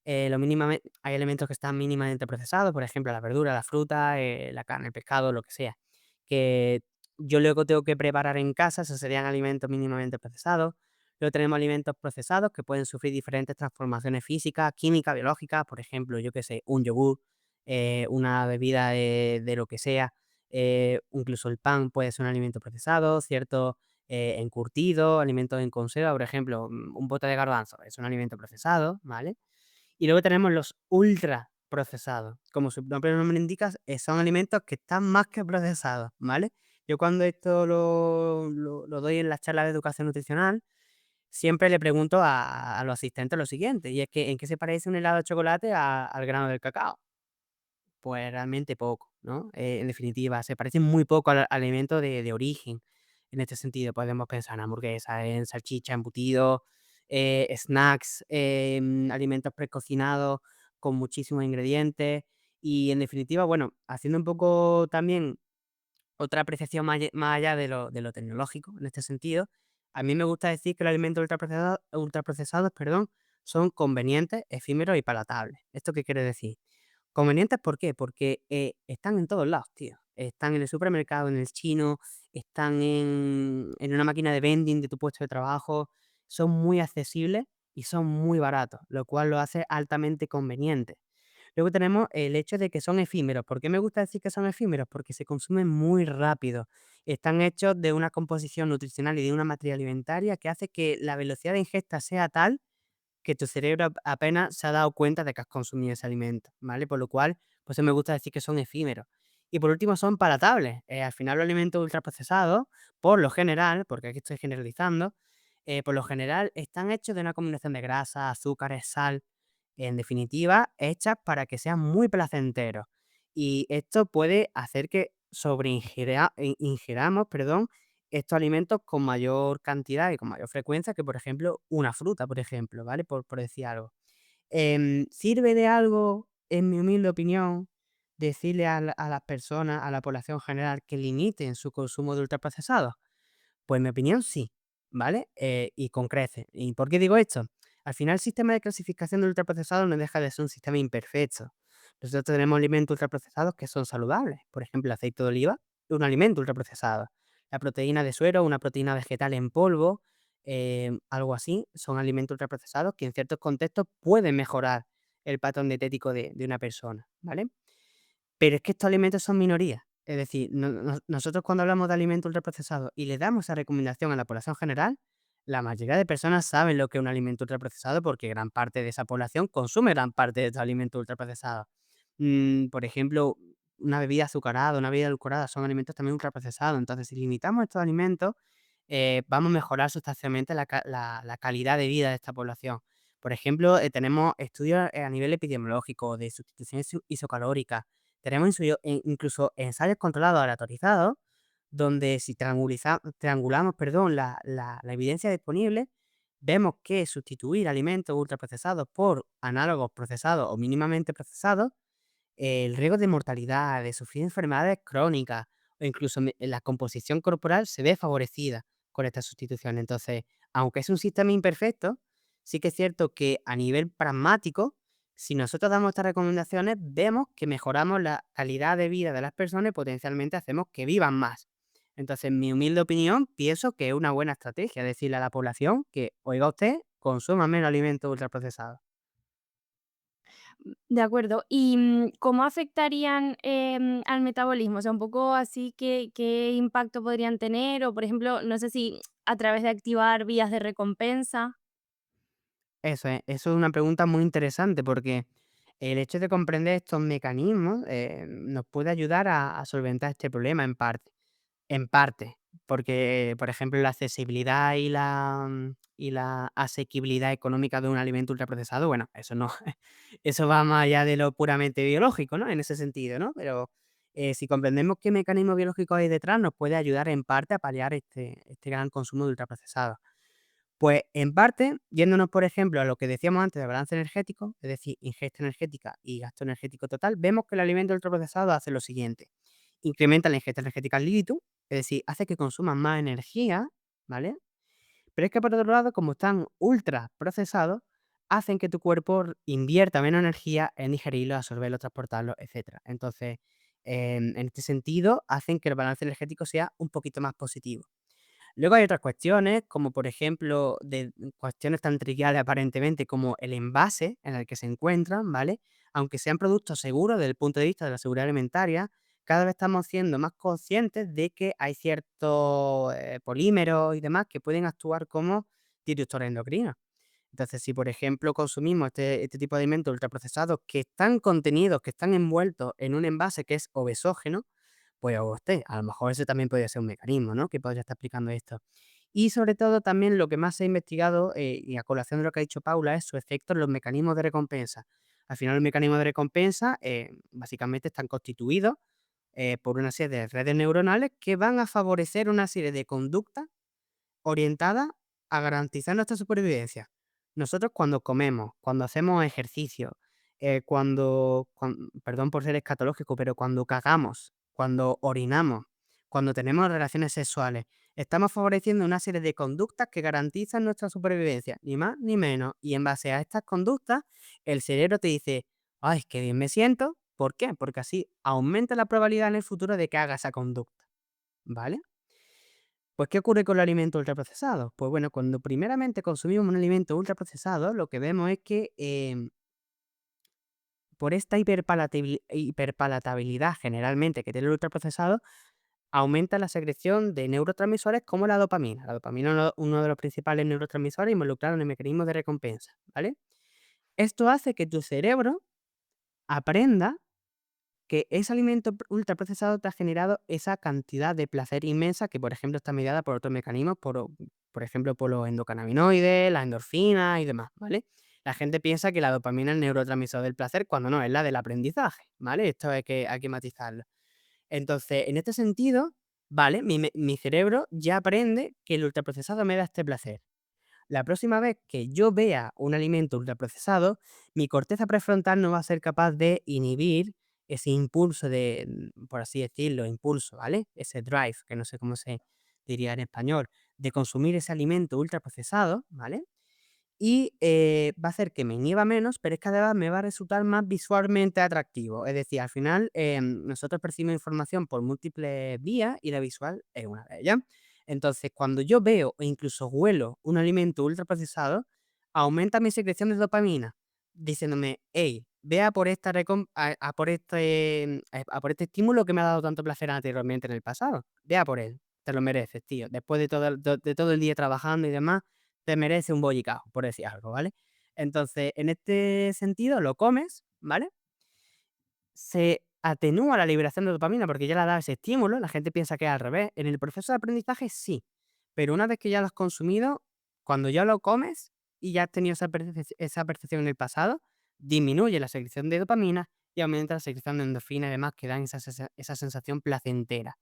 Hay elementos que están mínimamente procesados, por ejemplo, la verdura, la fruta, la carne, el pescado, lo que sea, que yo luego tengo que preparar en casa, esos serían alimentos mínimamente procesados. Luego tenemos alimentos procesados que pueden sufrir diferentes transformaciones físicas, químicas, biológicas, por ejemplo, yo qué sé, un yogur, una bebida de lo que sea, incluso el pan puede ser un alimento procesado, ciertos encurtidos, alimentos en conserva, por ejemplo, un bote de garbanzo es un alimento procesado, ¿vale? Y luego tenemos los ultraprocesados. Como su propio nombre indica, son alimentos que están más que procesados, ¿vale? Yo cuando esto lo doy en las charlas de educación nutricional, siempre le pregunto a los asistentes lo siguiente, y es que, ¿en qué se parece un helado de chocolate al grano del cacao? Pues realmente poco, ¿no? En definitiva, se parecen muy poco al alimento de origen. En este sentido, podemos pensar en hamburguesas, en salchicha, embutidos, snacks, alimentos precocinados con muchísimos ingredientes. Y en definitiva, bueno, haciendo un poco también otra apreciación más allá de lo tecnológico, en este sentido, a mí me gusta decir que los alimentos ultraprocesados, perdón, son convenientes, efímeros y palatables. ¿Esto qué quiere decir? Convenientes, ¿por qué? Porque, están en todos lados, tío. Están en el supermercado, en el chino, están en una máquina de vending de tu puesto de trabajo, son muy accesibles y son muy baratos, lo cual lo hace altamente conveniente. Luego tenemos el hecho de que son efímeros. ¿Por qué me gusta decir que son efímeros? Porque se consumen muy rápido. Están hechos de una composición nutricional y de una materia alimentaria que hace que la velocidad de ingesta sea tal que tu cerebro apenas se ha dado cuenta de que has consumido ese alimento, ¿vale? Por lo cual, pues eso me gusta decir que son efímeros. Y por último, son palatables. Al final, los alimentos ultraprocesados, por lo general, porque aquí estoy generalizando, por lo general están hechos de una combinación de grasa, azúcares, sal, en definitiva, hechas para que sean muy placenteros. Y esto puede hacer que ingiramos, perdón, estos alimentos con mayor cantidad y con mayor frecuencia que, por ejemplo, una fruta, por ejemplo, ¿vale? Por decir algo. ¿Sirve de algo, en mi humilde opinión, decirle a las personas, a la población general, que limiten su consumo de ultraprocesados? Pues en mi opinión sí, ¿vale? Y con creces. ¿Y por qué digo esto? Al final el sistema de clasificación de ultraprocesados no deja de ser un sistema imperfecto. Nosotros tenemos alimentos ultraprocesados que son saludables. Por ejemplo, el aceite de oliva es un alimento ultraprocesado. La proteína de suero, una proteína vegetal en polvo, algo así, son alimentos ultraprocesados que en ciertos contextos pueden mejorar el patrón dietético de una persona, ¿vale? Pero es que estos alimentos son minorías. Es decir, nosotros cuando hablamos de alimentos ultraprocesados y le damos esa recomendación a la población general, la mayoría de personas saben lo que es un alimento ultraprocesado porque gran parte de esa población consume gran parte de estos alimentos ultraprocesados. Por ejemplo, una bebida azucarada, una bebida edulcorada son alimentos también ultraprocesados. Entonces, si limitamos estos alimentos, vamos a mejorar sustancialmente la calidad de vida de esta población. Por ejemplo, tenemos estudios a nivel epidemiológico de sustitución isocalórica. Tenemos incluso ensayos controlados aleatorizados, donde si triangulamos, perdón, la evidencia disponible, vemos que sustituir alimentos ultraprocesados por análogos procesados o mínimamente procesados, el riesgo de mortalidad, de sufrir enfermedades crónicas o incluso la composición corporal se ve favorecida con esta sustitución. Entonces, aunque es un sistema imperfecto, sí que es cierto que a nivel pragmático, si nosotros damos estas recomendaciones, vemos que mejoramos la calidad de vida de las personas y potencialmente hacemos que vivan más. Entonces, en mi humilde opinión, pienso que es una buena estrategia decirle a la población que, oiga usted, consuma menos alimentos ultraprocesados. De acuerdo. ¿Y cómo afectarían, al metabolismo? O sea, un poco así, ¿qué impacto podrían tener? O, por ejemplo, no sé si a través de activar vías de recompensa. Eso es una pregunta muy interesante porque el hecho de comprender estos mecanismos nos puede ayudar a solventar este problema en parte, porque, por ejemplo, la accesibilidad y la asequibilidad económica de un alimento ultraprocesado, bueno, eso no, eso va más allá de lo puramente biológico, ¿no? En ese sentido, ¿no? Pero si comprendemos qué mecanismos biológicos hay detrás, nos puede ayudar en parte a paliar este gran consumo de ultraprocesados. Pues en parte, yéndonos, por ejemplo, a lo que decíamos antes de balance energético, es decir, ingesta energética y gasto energético total, vemos que el alimento ultraprocesado hace lo siguiente: incrementa la ingesta energética al líquido, es decir, hace que consuman más energía, ¿vale? Pero es que por otro lado, como están ultra procesados, hacen que tu cuerpo invierta menos energía en digerirlos, absorberlos, transportarlos, etcétera. Entonces, en este sentido, hacen que el balance energético sea un poquito más positivo. Luego hay otras cuestiones, como por ejemplo, de cuestiones tan triviales aparentemente como el envase en el que se encuentran, ¿vale? Aunque sean productos seguros desde el punto de vista de la seguridad alimentaria, cada vez estamos siendo más conscientes de que hay ciertos polímeros y demás que pueden actuar como disruptores endocrinos. Entonces, si por ejemplo consumimos este tipo de alimentos ultraprocesados que están contenidos, que están envueltos en un envase que es obesógeno, pues a usted. A lo mejor ese también podría ser un mecanismo, ¿no? Que podría estar explicando esto. Y sobre todo también lo que más se ha investigado, y a colación de lo que ha dicho Paula, es su efecto en los mecanismos de recompensa. Al final, los mecanismos de recompensa básicamente están constituidos por una serie de redes neuronales que van a favorecer una serie de conductas orientadas a garantizar nuestra supervivencia. Nosotros cuando comemos, cuando hacemos ejercicio, perdón por ser escatológico, pero cuando cagamos, cuando orinamos, cuando tenemos relaciones sexuales, estamos favoreciendo una serie de conductas que garantizan nuestra supervivencia, ni más ni menos. Y en base a estas conductas, el cerebro te dice, ay, qué bien me siento. ¿Por qué? Porque así aumenta la probabilidad en el futuro de que haga esa conducta, ¿vale? Pues, ¿qué ocurre con los alimentos ultraprocesados? Pues bueno, cuando primeramente consumimos un alimento ultraprocesado, lo que vemos es que por esta hiperpalatabilidad generalmente que tiene el ultraprocesado, aumenta la secreción de neurotransmisores como la dopamina. La dopamina es uno de los principales neurotransmisores involucrados en el mecanismo de recompensa, ¿vale? Esto hace que tu cerebro aprenda que ese alimento ultraprocesado te ha generado esa cantidad de placer inmensa que, por ejemplo, está mediada por otros mecanismos, por ejemplo, por los endocannabinoides, las endorfinas y demás, ¿vale? La gente piensa que la dopamina es el neurotransmisor del placer cuando no, es la del aprendizaje, ¿vale? Esto hay que matizarlo. Entonces, en este sentido, ¿vale? Mi cerebro ya aprende que el ultraprocesado me da este placer. La próxima vez que yo vea un alimento ultraprocesado, mi corteza prefrontal no va a ser capaz de inhibir ese impulso por así decirlo, impulso, ¿vale? Ese drive, que no sé cómo se diría en español, de consumir ese alimento ultraprocesado, ¿vale? Y va a hacer que me inhiba menos, pero es que además me va a resultar más visualmente atractivo. Es decir, al final nosotros percibimos información por múltiples vías y la visual es una de ellas. Entonces, cuando yo veo o incluso huelo un alimento ultraprocesado, aumenta mi secreción de dopamina, diciéndome, hey, vea por por este estímulo que me ha dado tanto placer anteriormente en el pasado. Vea por él, te lo mereces, tío. Después de todo el día trabajando y demás, te merece un bollicao, por decir algo, ¿vale? Entonces, en este sentido, lo comes, ¿vale? Se atenúa la liberación de dopamina porque ya le has dado ese estímulo, la gente piensa que es al revés. En el proceso de aprendizaje sí, pero una vez que ya lo has consumido, cuando ya lo comes y ya has tenido esa percepción en el pasado, disminuye la secreción de dopamina y aumenta la secreción de endorfina y demás que dan esa sensación placentera.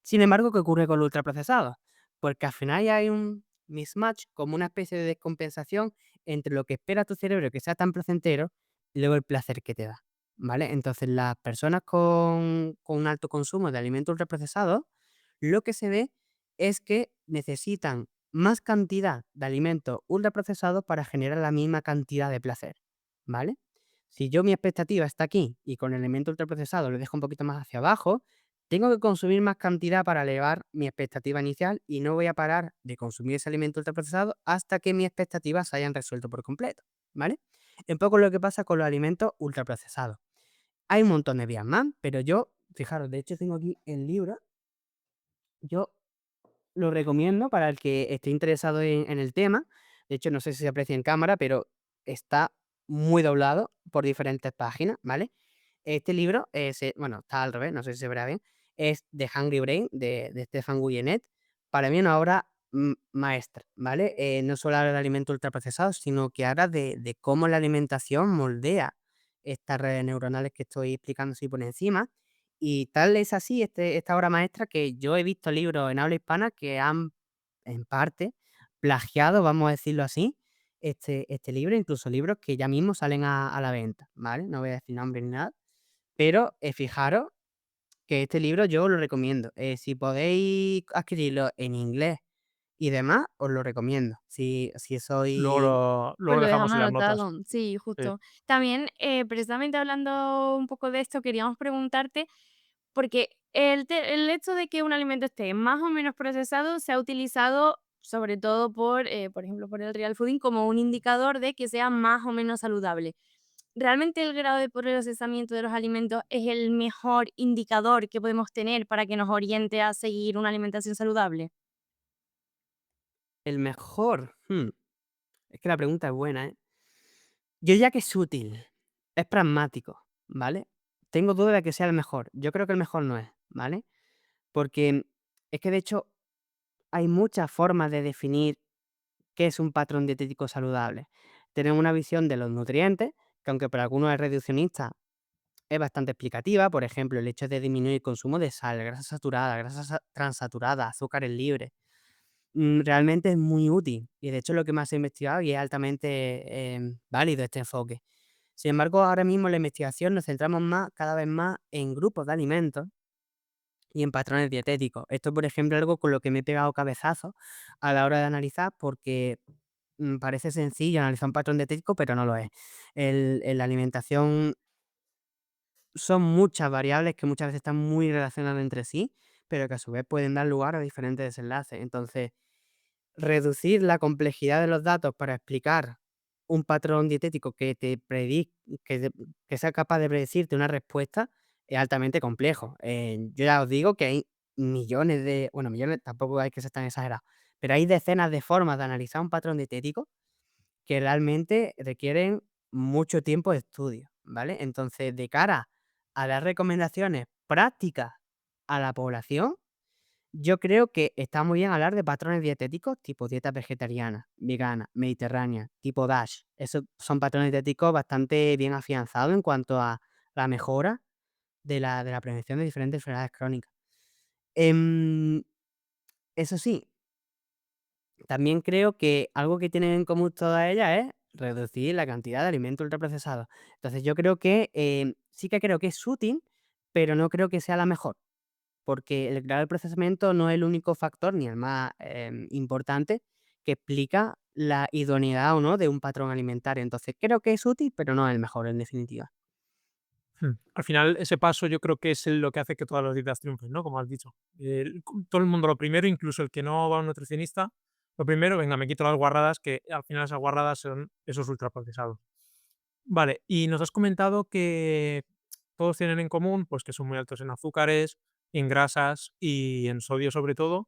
Sin embargo, ¿qué ocurre con los ultraprocesados? Porque al final ya hay un mismatch, como una especie de descompensación entre lo que espera tu cerebro que sea tan placentero y luego el placer que te da, ¿vale? Entonces, las personas con un alto consumo de alimentos ultraprocesados, lo que se ve es que necesitan más cantidad de alimentos ultraprocesados para generar la misma cantidad de placer, ¿vale? Si yo mi expectativa está aquí y con el alimento ultraprocesado lo dejo un poquito más hacia abajo, tengo que consumir más cantidad para elevar mi expectativa inicial y no voy a parar de consumir ese alimento ultraprocesado hasta que mis expectativas se hayan resuelto por completo, ¿vale? Un poco lo que pasa con los alimentos ultraprocesados. Hay un montón de vías más, pero yo, fijaros, de hecho tengo aquí el libro, yo lo recomiendo para el que esté interesado en el tema. De hecho, no sé si se aprecia en cámara, pero está muy doblado por diferentes páginas, ¿vale? Este libro, bueno, está al revés, no sé si se verá bien, es The Hungry Brain de Stefan Guyenet. Para mí una obra maestra, ¿vale? No solo habla de alimentos ultraprocesados, sino que habla de cómo la alimentación moldea estas redes neuronales que estoy explicando así por encima. Y tal es así esta obra maestra que yo he visto libros en habla hispana que han, en parte, plagiado, vamos a decirlo así, este libro, incluso libros que ya mismo salen a la venta, ¿vale? No voy a decir nombres ni nada, pero fijaros que este libro yo lo recomiendo. Si podéis adquirirlo en inglés y demás, os lo recomiendo. Si Luego sois luego Pues lo lo dejamos dejamos en las notas. anotado, sí, Sí. justo. También, precisamente hablando un poco de esto, queríamos preguntarte, porque el hecho de que un alimento esté más o menos procesado se ha utilizado sobre todo por ejemplo, por el real fooding como un indicador de que sea más o menos saludable. ¿Realmente el grado de procesamiento de los alimentos es el mejor indicador que podemos tener para que nos oriente a seguir una alimentación saludable? el mejor. Es que la pregunta es buena, ¿eh? Yo diría que es útil, es pragmático, ¿vale? Tengo duda de que sea el mejor. Yo creo que el mejor no es. ¿vale? Porque es que de hecho hay muchas formas de definir qué es un patrón dietético saludable. Tenemos una visión de los nutrientes, que aunque para algunos es reduccionista, es bastante explicativa. Por ejemplo, el hecho de disminuir el consumo de sal, grasa saturada, grasas transaturadas, azúcares libres, realmente es muy útil. Y de hecho es lo que más se ha investigado y es altamente válido este enfoque. Sin embargo, ahora mismo en la investigación nos centramos más, cada vez más en grupos de alimentos y en patrones dietéticos. Esto, por ejemplo, es algo con lo que me he pegado cabezazos a la hora de analizar porque parece sencillo analizar un patrón dietético, pero no lo es. En la alimentación son muchas variables que muchas veces están muy relacionadas entre sí, pero que a su vez pueden dar lugar a diferentes desenlaces. Entonces, reducir la complejidad de los datos para explicar un patrón dietético que te que sea capaz de predecirte una respuesta es altamente complejo. Yo ya os digo que hay millones de bueno, millones tampoco hay que ser tan exagerado, pero hay decenas de formas de analizar un patrón dietético que realmente requieren mucho tiempo de estudio, ¿vale? Entonces, de cara a dar recomendaciones prácticas a la población, yo creo que está muy bien hablar de patrones dietéticos tipo dieta vegetariana, vegana, mediterránea, tipo DASH. Esos son patrones dietéticos bastante bien afianzados en cuanto a la mejora de la prevención de diferentes enfermedades crónicas. Em, Eso sí, también creo que algo que tienen en común todas ellas es reducir la cantidad de alimentos ultraprocesados. Entonces, yo creo que, sí que creo que es útil, pero no creo que sea la mejor. Porque el grado de procesamiento no es el único factor, ni el más, importante, que explica la idoneidad o no de un patrón alimentario. Entonces, creo que es útil, pero no es el mejor, en definitiva. Al final, ese paso yo creo que es lo que hace que todas las dietas triunfen, ¿no? Como has dicho. Todo el mundo lo primero, incluso el que no va a un nutricionista, lo primero, venga, me quito las guarradas, que al final esas guarradas son esos ultraprocesados. Vale, y nos has comentado que todos tienen en común, pues que son muy altos en azúcares, en grasas y en sodio sobre todo,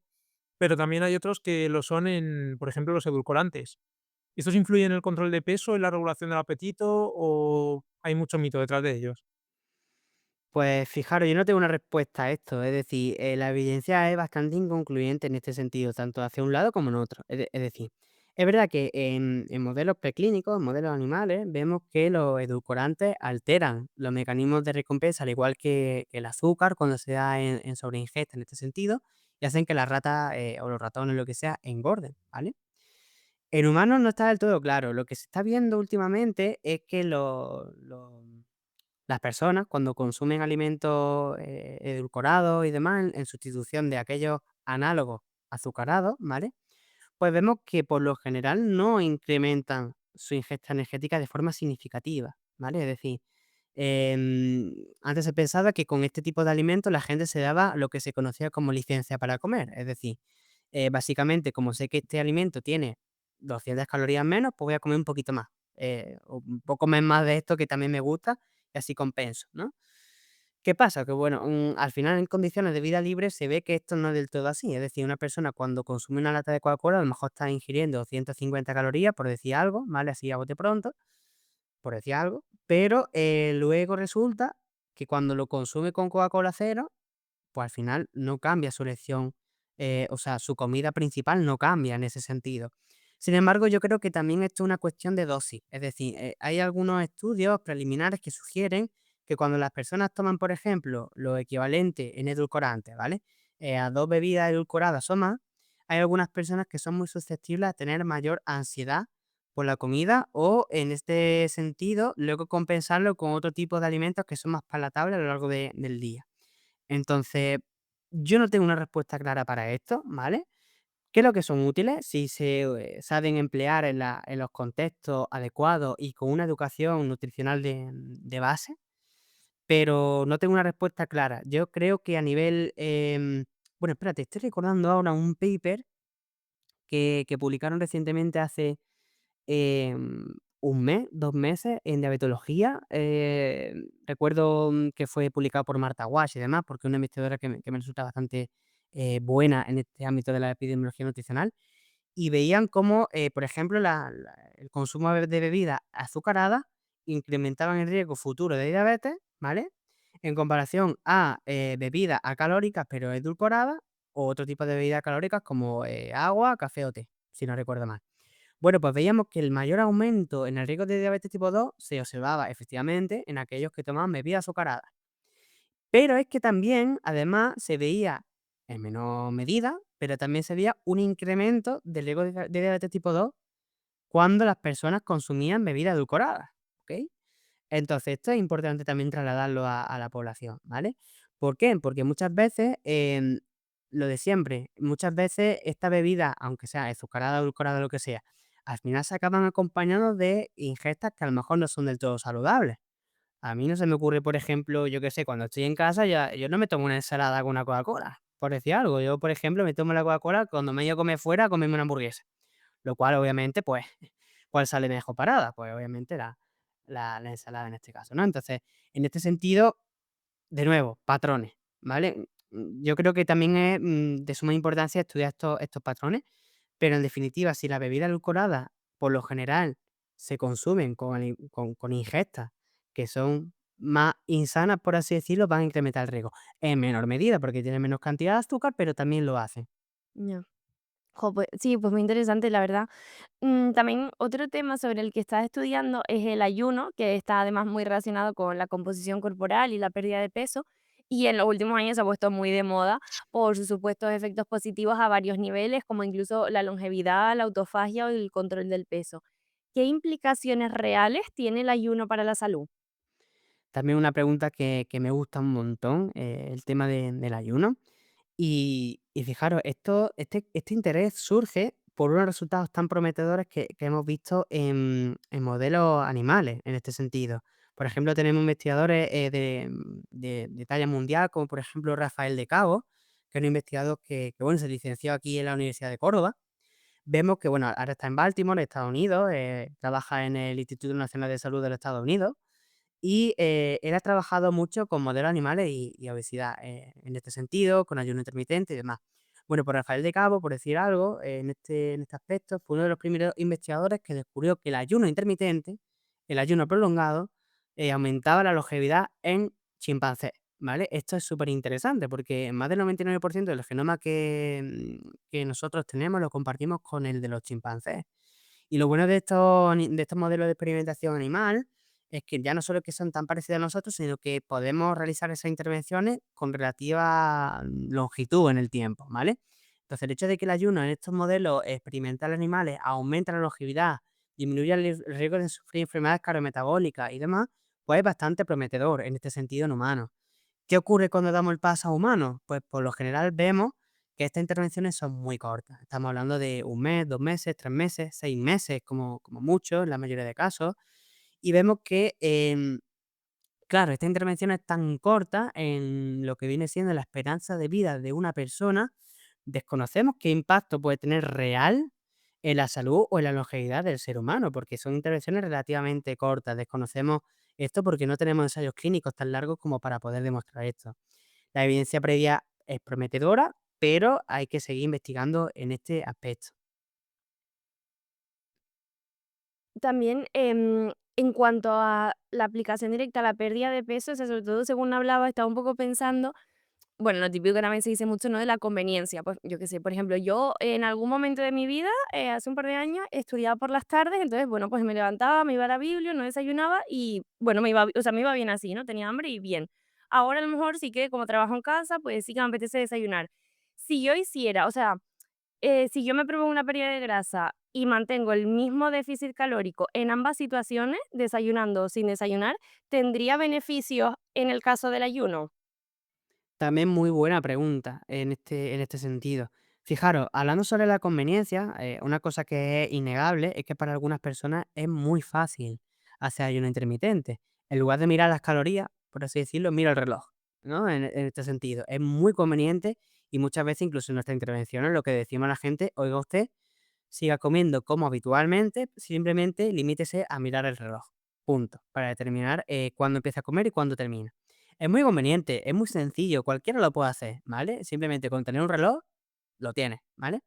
pero también hay otros que lo son en, por ejemplo, los edulcorantes. ¿Estos influyen en el control de peso, en la regulación del apetito o hay mucho mito detrás de ellos? Pues fijaros, yo no tengo una respuesta a esto, es decir, la evidencia es bastante inconcluyente en este sentido, tanto hacia un lado como en otro. Es decir, es verdad que en modelos preclínicos, en modelos animales, vemos que los edulcorantes alteran los mecanismos de recompensa, al igual que el azúcar cuando se da en sobreingesta en este sentido, y hacen que las ratas o los ratones, lo que sea, engorden, ¿vale? En humanos no está del todo claro. Lo que se está viendo últimamente es que las personas, cuando consumen alimentos, edulcorados y demás, en sustitución de aquellos análogos azucarados, ¿vale? Pues vemos que, por lo general, no incrementan su ingesta energética de forma significativa, ¿vale? Es decir, antes se pensaba que con este tipo de alimentos la gente se daba lo que se conocía como licencia para comer. Es decir, básicamente, como sé que este alimento tiene 200 calorías menos, pues voy a comer un poquito más, o un poco más de esto que también me gusta y así compenso, ¿no? ¿Qué pasa? Que bueno, al final en condiciones de vida libre se ve que esto no es del todo así. Es decir, una persona cuando consume una lata de Coca-Cola a lo mejor está ingiriendo 150 calorías, por decir algo, ¿vale? Así a bote pronto, por decir algo, pero luego resulta que cuando lo consume con Coca-Cola cero, pues al final no cambia su elección, o sea, su comida principal no cambia en ese sentido. Sin embargo, yo creo que también esto es una cuestión de dosis. Es decir, hay algunos estudios preliminares que sugieren que cuando las personas toman, por ejemplo, lo equivalente en edulcorantes, ¿vale? A 2 bebidas edulcoradas o más, hay algunas personas que son muy susceptibles a tener mayor ansiedad por la comida o, en este sentido, luego compensarlo con otro tipo de alimentos que son más palatables a lo largo del día. Entonces, yo no tengo una respuesta clara para esto, ¿vale? Creo que son útiles si se, saben emplear en los contextos adecuados y con una educación nutricional de base, pero no tengo una respuesta clara. Yo creo que a nivel, bueno, espérate, estoy recordando ahora un paper que publicaron recientemente hace un mes, 2 meses en diabetología. Recuerdo, que fue publicado por Marta Wash y demás, porque es una investigadora que me resulta bastante, buena en este ámbito de la epidemiología nutricional, y veían cómo, por ejemplo, el consumo de bebidas azucaradas incrementaban el riesgo futuro de diabetes, ¿vale? en comparación a bebidas acalóricas pero edulcoradas o otro tipo de bebidas calóricas como agua, café o té, si no recuerdo mal. Bueno, pues veíamos que el mayor aumento en el riesgo de diabetes tipo 2 se observaba efectivamente en aquellos que tomaban bebidas azucaradas. Pero es que también, además, se veía en menor medida, pero también se veía un incremento del riesgo de diabetes tipo 2 cuando las personas consumían bebidas edulcoradas, ¿ok? Entonces, esto es importante también trasladarlo a la población, ¿vale? ¿Por qué? Porque muchas veces, lo de siempre, muchas veces esta bebida, aunque sea azucarada, edulcorada, lo que sea, al final se acaban acompañados de ingestas que a lo mejor no son del todo saludables. A mí no se me ocurre, por ejemplo, yo qué sé, cuando estoy en casa, ya yo no me tomo una ensalada con una Coca-Cola, por decir algo. Yo, por ejemplo, me tomo la Coca-Cola cuando me he ido a comer fuera a comerme una hamburguesa. Lo cual, obviamente, pues, ¿cuál sale mejor parada? Pues, obviamente, la ensalada en este caso, ¿no? Entonces, en este sentido, de nuevo, patrones, ¿vale? Yo creo que también es, de suma importancia estudiar estos patrones, pero en definitiva, si las bebidas edulcoradas, por lo general, se consumen con ingestas que son más insanas, por así decirlo, van a incrementar el riesgo. En menor medida, porque tienen menos cantidad de azúcar, pero también lo hacen. Ya. Jo, pues sí, pues muy interesante, la verdad. También otro tema sobre el que estás estudiando es el ayuno, que está además muy relacionado con la composición corporal y la pérdida de peso. Y en los últimos años se ha puesto muy de moda por sus supuestos efectos positivos a varios niveles, como incluso la longevidad, la autofagia o el control del peso. ¿Qué implicaciones reales tiene el ayuno para la salud? También una pregunta que me gusta un montón, el tema del ayuno. Y fijaros, este interés surge por unos resultados tan prometedores que hemos visto en modelos animales, en este sentido. Por ejemplo, tenemos investigadores de talla mundial, como por ejemplo Rafael de Cabo, que es un investigador bueno, se licenció aquí en la Universidad de Córdoba. Vemos que, bueno, ahora está en Baltimore, Estados Unidos, trabaja en el Instituto Nacional de Salud de los Estados Unidos y, él ha trabajado mucho con modelos animales y obesidad, en este sentido, con ayuno intermitente y demás. Bueno, pues Rafael de Cabo, por decir algo, en este aspecto, fue uno de los primeros investigadores que descubrió que el ayuno intermitente, el ayuno prolongado, aumentaba la longevidad en chimpancés, ¿vale? Esto es súper interesante porque más del 99% de los genomas que nosotros tenemos lo compartimos con el de los chimpancés. Y lo bueno de estos modelos de experimentación animal es que ya no solo que son tan parecidos a nosotros, sino que podemos realizar esas intervenciones con relativa longitud en el tiempo, ¿vale? Entonces, el hecho de que el ayuno en estos modelos experimentales animales aumenta la longevidad, disminuye el riesgo de sufrir enfermedades cardiometabólicas y demás, pues es bastante prometedor en este sentido en humanos. ¿Qué ocurre cuando damos el paso a humanos? Pues por lo general vemos que estas intervenciones son muy cortas. Estamos hablando de un mes, 2 meses, 3 meses, 6 meses, como mucho, en la mayoría de casos. Y vemos que, claro, esta intervención es tan corta en lo que viene siendo la esperanza de vida de una persona, desconocemos qué impacto puede tener real en la salud o en la longevidad del ser humano, porque son intervenciones relativamente cortas. Desconocemos esto porque no tenemos ensayos clínicos tan largos como para poder demostrar esto. La evidencia previa es prometedora, pero hay que seguir investigando en este aspecto. También, en cuanto a la aplicación directa a la pérdida de peso, o sea, sobre todo según hablaba, estaba un poco pensando, bueno, lo típico que también se dice mucho, ¿no? De la conveniencia. Pues yo qué sé, por ejemplo, yo en algún momento de mi vida, hace un par de años, estudiaba por las tardes, entonces, bueno, pues me levantaba, me iba a la Biblia, no desayunaba y, bueno, o sea, me iba bien así, ¿no? Tenía hambre y bien. Ahora a lo mejor sí que como trabajo en casa, pues sí que me apetece desayunar. Si yo hiciera, o sea, si yo me pruebo una pérdida de grasa y mantengo el mismo déficit calórico en ambas situaciones, desayunando o sin desayunar, ¿tendría beneficios en el caso del ayuno? También muy buena pregunta en este sentido. Fijaros, hablando sobre la conveniencia, una cosa que es innegable es que para algunas personas es muy fácil hacer ayuno intermitente. En lugar de mirar las calorías, por así decirlo, mira el reloj, ¿no? En este sentido, es muy conveniente y muchas veces incluso en nuestras intervenciones lo que decimos a la gente, oiga usted, siga comiendo como habitualmente, simplemente limítese a mirar el reloj. Punto. Para determinar cuándo empieza a comer y cuándo termina. Es muy conveniente, es muy sencillo, cualquiera lo puede hacer, ¿vale? Simplemente con tener un reloj, lo tienes, ¿vale?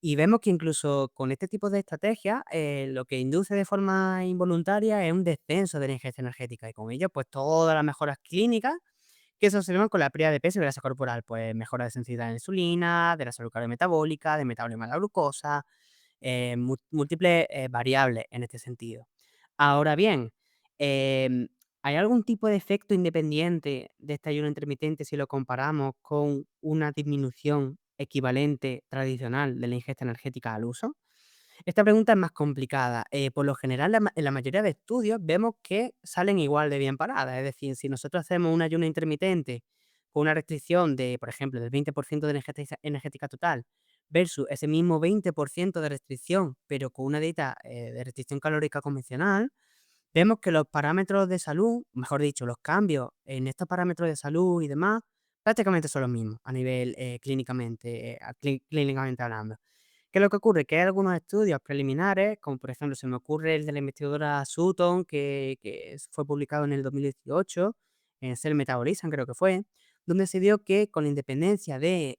Y vemos que incluso con este tipo de estrategias, lo que induce de forma involuntaria es un descenso de la ingesta energética y con ello, pues todas las mejoras clínicas que se observan con la pérdida de peso y grasa corporal, pues mejora de sensibilidad a la insulina, de la salud cardiometabólica, de metabolismo de la glucosa, múltiples variables en este sentido. Ahora bien, em, ¿hay algún tipo de efecto independiente de este ayuno intermitente si lo comparamos con una disminución equivalente tradicional de la ingesta energética al uso? Esta pregunta es más complicada. Por lo general, en la mayoría de estudios vemos que salen igual de bien paradas. Es decir, si nosotros hacemos un ayuno intermitente con una restricción de, por ejemplo, del 20% de energética total versus ese mismo 20% de restricción, pero con una dieta de restricción calórica convencional, vemos que los parámetros de salud, mejor dicho, los cambios en estos parámetros de salud y demás, prácticamente son los mismos a nivel clínicamente, clínicamente hablando. ¿Qué es lo que ocurre? Que hay algunos estudios preliminares, como por ejemplo se me ocurre el de la investigadora Sutton, fue publicado en el 2018, en Cell Metabolism creo que fue, donde se vio que con independencia de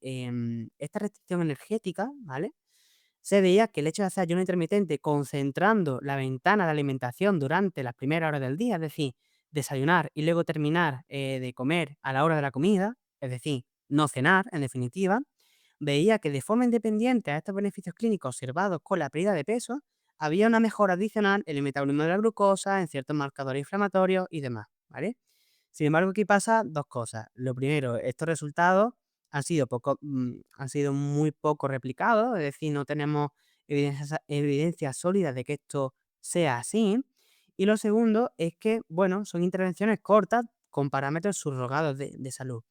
esta restricción energética, ¿vale? Se veía que el hecho de hacer ayuno intermitente concentrando la ventana de alimentación durante las primeras horas del día, es decir, desayunar y luego terminar de comer a la hora de la comida, es decir, no cenar, en definitiva, veía que de forma independiente a estos beneficios clínicos observados con la pérdida de peso, había una mejora adicional en el metabolismo de la glucosa, en ciertos marcadores inflamatorios y demás, ¿vale? Sin embargo, aquí pasa dos cosas. Lo primero, estos resultados han sido muy poco replicados, es decir, no tenemos evidencia sólida de que esto sea así. Y lo segundo es que, bueno, son intervenciones cortas con parámetros subrogados de salud.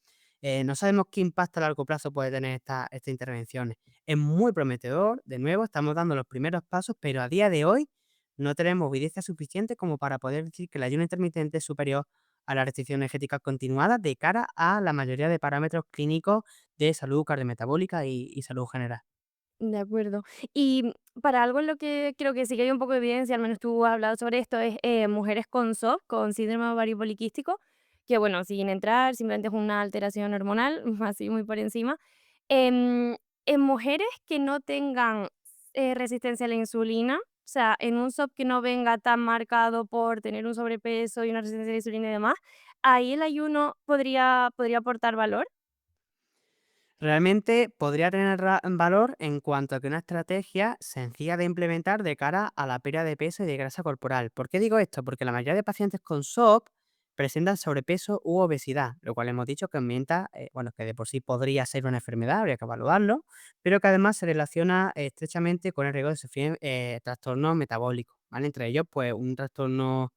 No sabemos qué impacto a largo plazo puede tener estas intervenciones. Es muy prometedor, de nuevo, estamos dando los primeros pasos, pero a día de hoy no tenemos evidencia suficiente como para poder decir que el ayuno intermitente es superior a la restricción energética continuada de cara a la mayoría de parámetros clínicos de salud cardiometabólica y salud general. De acuerdo. Y para algo en lo que creo que sí que hay un poco de evidencia, al menos tú has hablado sobre esto, es mujeres con SOP, con síndrome ovario poliquístico, que bueno, sin entrar, simplemente es una alteración hormonal, así muy por encima. Em, en mujeres que no tengan resistencia a la insulina, o sea, en un SOP que no venga tan marcado por tener un sobrepeso y una resistencia a la insulina y demás, ahí el ayuno podría aportar valor. Realmente podría tener valor en cuanto a que una estrategia sencilla de implementar de cara a la pérdida de peso y de grasa corporal. ¿Por qué digo esto? Porque la mayoría de pacientes con SOP presentan sobrepeso u obesidad, lo cual hemos dicho que aumenta, bueno, que de por sí podría ser una enfermedad, habría que evaluarlo, pero que además se relaciona estrechamente con el riesgo de sufrir trastornos metabólicos, ¿vale? Entre ellos, pues un trastorno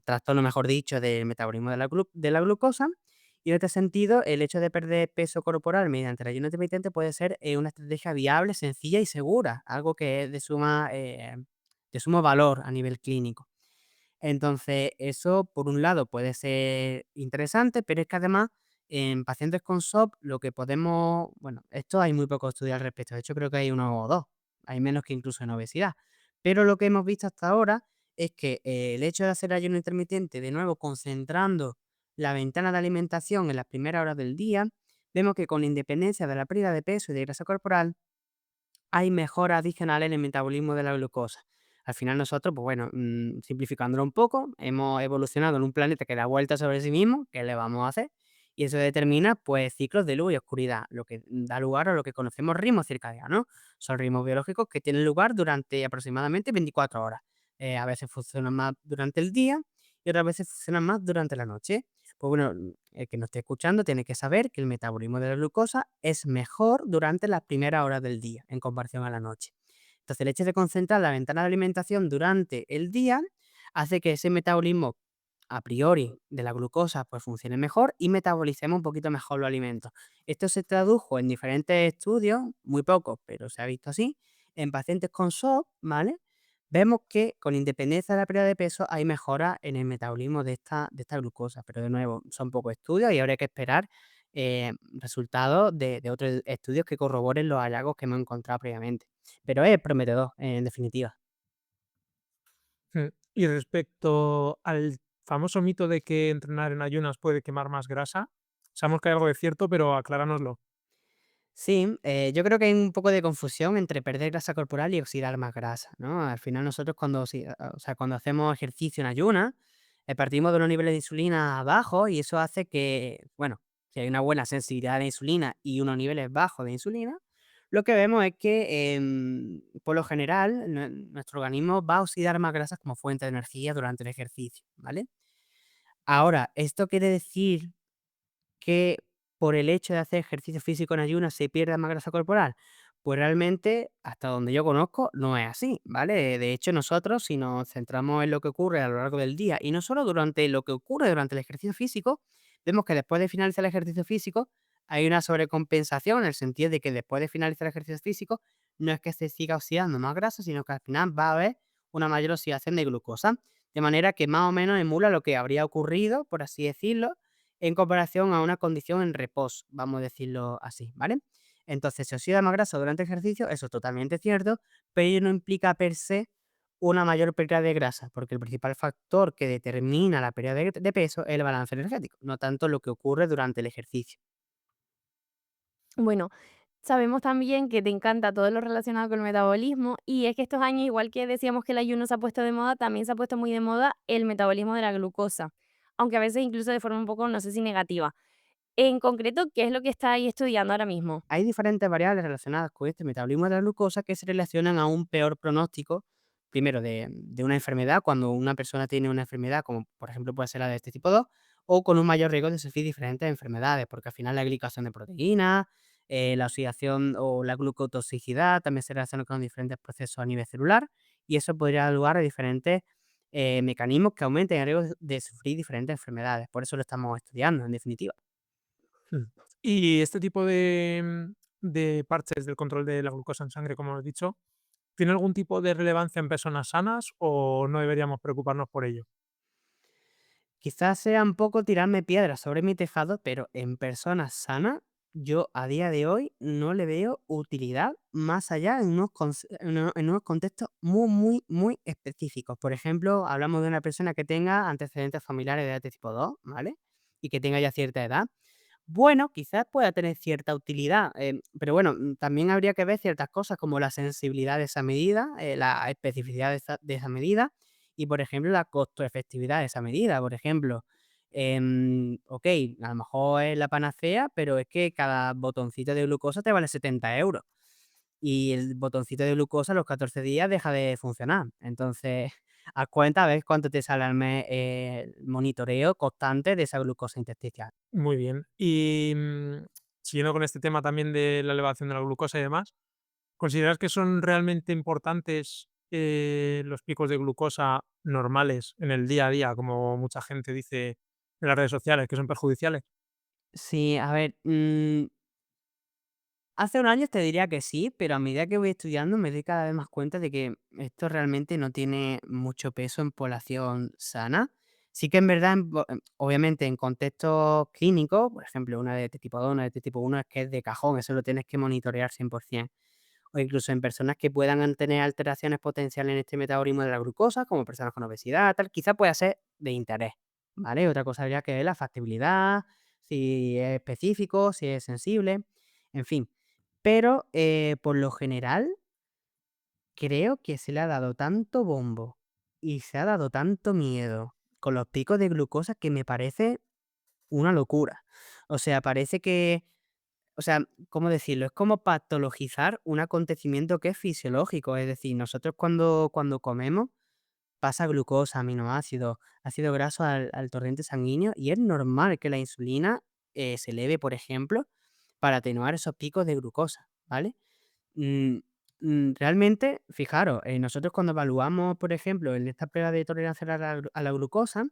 trastorno, mejor dicho, del metabolismo de la glucosa. Y en este sentido, el hecho de perder peso corporal mediante el ayuno intermitente puede ser una estrategia viable, sencilla y segura, algo que es de sumo valor a nivel clínico. Entonces, eso por un lado puede ser interesante, pero es que además en pacientes con SOP lo que podemos, bueno, esto hay muy poco estudio al respecto, de hecho creo que hay uno o dos, hay menos que incluso en obesidad, pero lo que hemos visto hasta ahora es que el hecho de hacer ayuno intermitente, de nuevo concentrando la ventana de alimentación en las primeras horas del día, vemos que con independencia de la pérdida de peso y de grasa corporal, hay mejoras adicionales en el metabolismo de la glucosa. Al final nosotros, pues bueno, simplificándolo un poco, hemos evolucionado en un planeta que da vueltas sobre sí mismo, ¿qué le vamos a hacer? Y eso determina, pues, ciclos de luz y oscuridad, lo que da lugar a lo que conocemos ritmos circadianos. Son ritmos biológicos que tienen lugar durante aproximadamente 24 horas. A veces funcionan más durante el día y otras veces funcionan más durante la noche. Pues bueno, el que nos esté escuchando tiene que saber que el metabolismo de la glucosa es mejor durante las primeras horas del día en comparación a la noche. Entonces, el hecho de concentrar la ventana de alimentación durante el día hace que ese metabolismo a priori de la glucosa pues funcione mejor y metabolicemos un poquito mejor los alimentos. Esto se tradujo en diferentes estudios, muy pocos, pero se ha visto así, en pacientes con SOP, ¿vale? Vemos que con independencia de la pérdida de peso hay mejora en el metabolismo de esta glucosa, pero de nuevo son pocos estudios y habría que esperar resultados de otros estudios que corroboren los hallazgos que hemos encontrado previamente. Pero es prometedor, en definitiva. Y respecto al famoso mito de que entrenar en ayunas puede quemar más grasa, sabemos que hay algo de cierto, pero acláranoslo. Sí, yo creo que hay un poco de confusión entre perder grasa corporal y oxidar más grasa, ¿no? Al final nosotros cuando, o sea, cuando hacemos ejercicio en ayunas, Partimos de unos niveles de insulina bajos y eso hace que, bueno, si hay una buena sensibilidad de insulina y unos niveles bajos de insulina, lo que vemos es que, por lo general, nuestro organismo va a oxidar más grasas como fuente de energía durante el ejercicio, ¿vale? Ahora, ¿esto quiere decir que por el hecho de hacer ejercicio físico en ayunas se pierda más grasa corporal? Pues realmente, hasta donde yo conozco, no es así, ¿vale? De hecho, nosotros, si nos centramos en lo que ocurre a lo largo del día y no solo durante lo que ocurre durante el ejercicio físico, vemos que después de finalizar el ejercicio físico hay una sobrecompensación en el sentido de que después de finalizar el ejercicio físico no es que se siga oxidando más grasa, sino que al final va a haber una mayor oxidación de glucosa, de manera que más o menos emula lo que habría ocurrido, por así decirlo, en comparación a una condición en reposo, vamos a decirlo así, ¿vale? Entonces, se oxida más grasa durante el ejercicio, eso es totalmente cierto, pero ello no implica per se una mayor pérdida de grasa, porque el principal factor que determina la pérdida de peso es el balance energético, no tanto lo que ocurre durante el ejercicio. Bueno, sabemos también que te encanta todo lo relacionado con el metabolismo y es que estos años, igual que decíamos que el ayuno se ha puesto de moda, también se ha puesto muy de moda el metabolismo de la glucosa, aunque a veces incluso de forma un poco, no sé si negativa. En concreto, ¿qué es lo que estáis estudiando ahora mismo? Hay diferentes variables relacionadas con este metabolismo de la glucosa que se relacionan a un peor pronóstico, primero de una enfermedad, cuando una persona tiene una enfermedad, como por ejemplo puede ser la de este tipo 2 o con un mayor riesgo de sufrir diferentes enfermedades, porque al final la glicación de proteínas, la oxidación o la glucotoxicidad también se relaciona con diferentes procesos a nivel celular, y eso podría dar lugar a diferentes mecanismos que aumenten el riesgo de sufrir diferentes enfermedades. Por eso lo estamos estudiando, en definitiva. Mm. Y este tipo de parches del control de la glucosa en sangre, como hemos dicho, ¿tiene algún tipo de relevancia en personas sanas o no deberíamos preocuparnos por ello? Quizás sea un poco tirarme piedras sobre mi tejado, pero en personas sanas, yo a día de hoy no le veo utilidad más allá en en unos contextos muy, muy, muy específicos. Por ejemplo, hablamos de una persona que tenga antecedentes familiares de este tipo 2, ¿vale? Y que tenga ya cierta edad. Bueno, quizás pueda tener cierta utilidad, pero bueno, también habría que ver ciertas cosas como la sensibilidad de esa medida, la especificidad de esa medida y, por ejemplo, la costo-efectividad de esa medida. Por ejemplo, ok, a lo mejor es la panacea, pero es que cada botoncito de glucosa te vale 70 € y el botoncito de glucosa a los 14 días deja de funcionar. Entonces, haz cuenta a ver cuánto te sale al mes el monitoreo constante de esa glucosa intersticial. Muy bien. Y siguiendo con este tema también de la elevación de la glucosa y demás, ¿consideras que son realmente importantes los picos de glucosa normales en el día a día, como mucha gente dice en las redes sociales, que son perjudiciales? Sí, a ver, hace unos años te diría que sí, pero a medida que voy estudiando me doy cada vez más cuenta de que esto realmente no tiene mucho peso en población sana. Sí que en verdad, obviamente en contextos clínicos, por ejemplo, una de este tipo 2, una de este tipo 1, es que es de cajón, eso lo tienes que monitorear 100%. O incluso en personas que puedan tener alteraciones potenciales en este metabolismo de la glucosa, como personas con obesidad, tal, quizá pueda ser de interés, ¿vale? Otra cosa habría que ver la factibilidad, si es específico, si es sensible, en fin. Pero, por lo general, creo que se le ha dado tanto bombo y se ha dado tanto miedo con los picos de glucosa que me parece una locura. O sea, parece que o sea, ¿cómo decirlo? Es como patologizar un acontecimiento que es fisiológico. Es decir, nosotros cuando comemos pasa glucosa, aminoácidos, ácido graso al torrente sanguíneo y es normal que la insulina se eleve, por ejemplo, para atenuar esos picos de glucosa, ¿vale? Mm, realmente, fijaros, nosotros cuando evaluamos, por ejemplo, en esta prueba de tolerancia a la glucosa,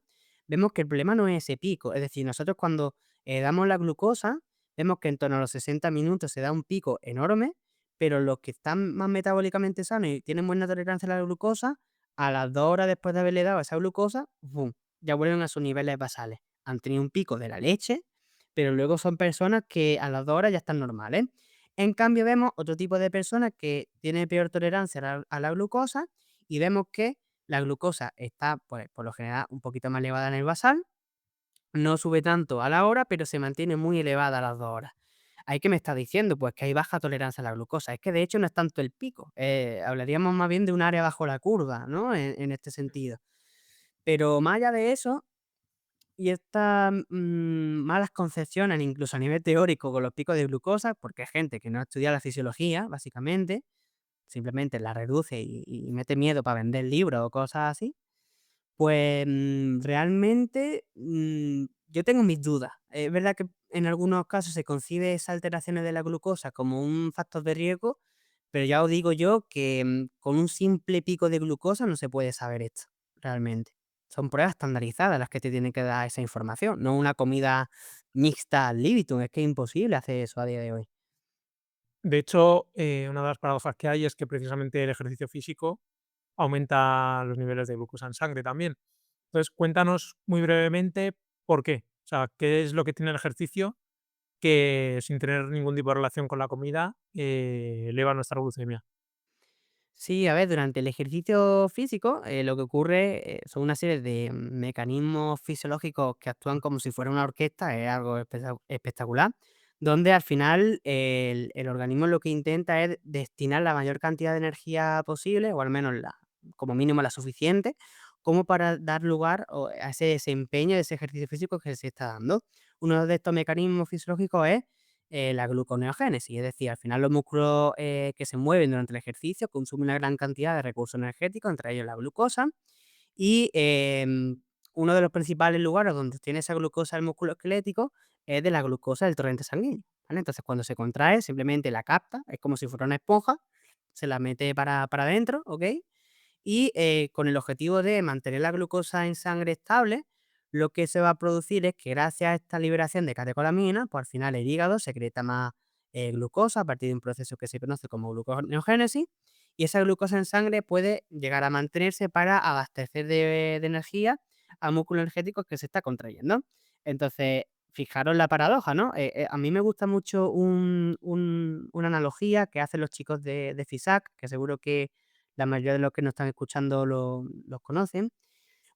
vemos que el problema no es ese pico. Es decir, nosotros cuando damos la glucosa, vemos que en torno a los 60 minutos se da un pico enorme, pero los que están más metabólicamente sanos y tienen buena tolerancia a la glucosa, a las 2 horas después de haberle dado esa glucosa, ¡bum!, ya vuelven a sus niveles basales. Han tenido un pico de la leche, pero luego son personas que a las 2 horas ya están normales. En cambio, vemos otro tipo de personas que tienen peor tolerancia a la glucosa y vemos que la glucosa está, pues, por lo general, un poquito más elevada en el basal, no sube tanto a la hora, pero se mantiene muy elevada a las 2 horas. ¿Ahí qué me está diciendo? Pues que hay baja tolerancia a la glucosa. Es que de hecho no es tanto el pico, hablaríamos más bien de un área bajo la curva, ¿no? En este sentido. Pero más allá de eso, Y estas malas concepciones, incluso a nivel teórico, con los picos de glucosa, porque hay gente que no estudia la fisiología, básicamente, simplemente la reduce y mete miedo para vender libros o cosas así, pues, realmente, yo tengo mis dudas. Es verdad que en algunos casos se concibe esas alteraciones de la glucosa como un factor de riesgo, pero ya os digo yo que, con un simple pico de glucosa no se puede saber esto, realmente. Son pruebas estandarizadas las que te tienen que dar esa información, no una comida mixta ad libitum, es que es imposible hacer eso a día de hoy. De hecho, una de las paradojas que hay es que precisamente el ejercicio físico aumenta los niveles de glucosa en sangre también. Entonces, cuéntanos muy brevemente por qué. O sea, ¿qué es lo que tiene el ejercicio que, sin tener ningún tipo de relación con la comida, eleva nuestra glucemia? Sí, a ver, durante el ejercicio físico, lo que ocurre, son una serie de mecanismos fisiológicos que actúan como si fuera una orquesta, es algo espectacular, donde al final el organismo lo que intenta es destinar la mayor cantidad de energía posible, o al menos como mínimo la suficiente, como para dar lugar a ese desempeño de ese ejercicio físico que se está dando. Uno de estos mecanismos fisiológicos es la gluconeogénesis, es decir, al final los músculos que se mueven durante el ejercicio consumen una gran cantidad de recursos energéticos, entre ellos la glucosa, y uno de los principales lugares donde tiene esa glucosa el músculo esquelético es de la glucosa del torrente sanguíneo. ¿Vale? Entonces, cuando se contrae, simplemente la capta, es como si fuera una esponja, se la mete para adentro, ¿ok? Y con el objetivo de mantener la glucosa en sangre estable, lo que se va a producir es que gracias a esta liberación de catecolaminas, pues al final el hígado secreta más glucosa a partir de un proceso que se conoce como gluconeogénesis, y esa glucosa en sangre puede llegar a mantenerse para abastecer de energía a músculo energético que se está contrayendo. Entonces, fijaros la paradoja, ¿no? A mí me gusta mucho una analogía que hacen los chicos de FISAC, que seguro que la mayoría de los que nos están escuchando los conocen.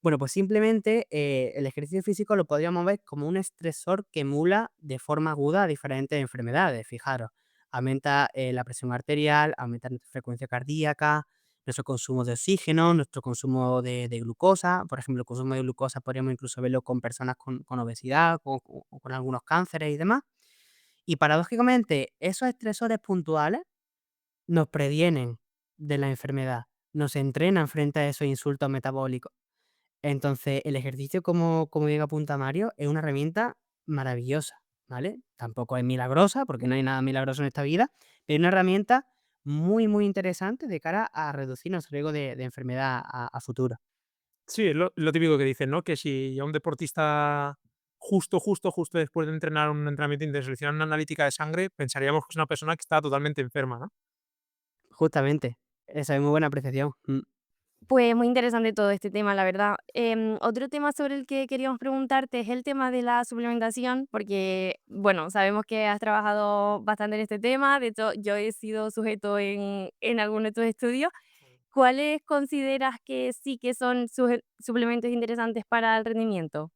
Bueno, pues simplemente el ejercicio físico lo podríamos ver como un estresor que emula de forma aguda diferentes enfermedades. Fijaros, aumenta la presión arterial, aumenta nuestra frecuencia cardíaca, nuestro consumo de oxígeno, nuestro consumo de glucosa. Por ejemplo, el consumo de glucosa podríamos incluso verlo con personas con obesidad o con algunos cánceres y demás. Y paradójicamente, esos estresores puntuales nos previenen de la enfermedad, nos entrenan frente a esos insultos metabólicos. Entonces, el ejercicio, como bien apunta Mario, es una herramienta maravillosa, ¿vale? Tampoco es milagrosa, porque no hay nada milagroso en esta vida, pero es una herramienta muy, muy interesante de cara a reducir nuestro riesgo de enfermedad a futuro. Sí, es lo típico que dicen, ¿no? Que si a un deportista justo después de entrenar un entrenamiento intenso le hicieran una analítica de sangre, pensaríamos que es una persona que está totalmente enferma, ¿no? Justamente, esa es muy buena apreciación. Pues muy interesante todo este tema, la verdad. Otro tema sobre el que queríamos preguntarte es el tema de la suplementación, porque, bueno, sabemos que has trabajado bastante en este tema, de hecho, yo he sido sujeto en algunos de tus estudios. ¿Cuáles consideras que sí que son suplementos interesantes para el rendimiento?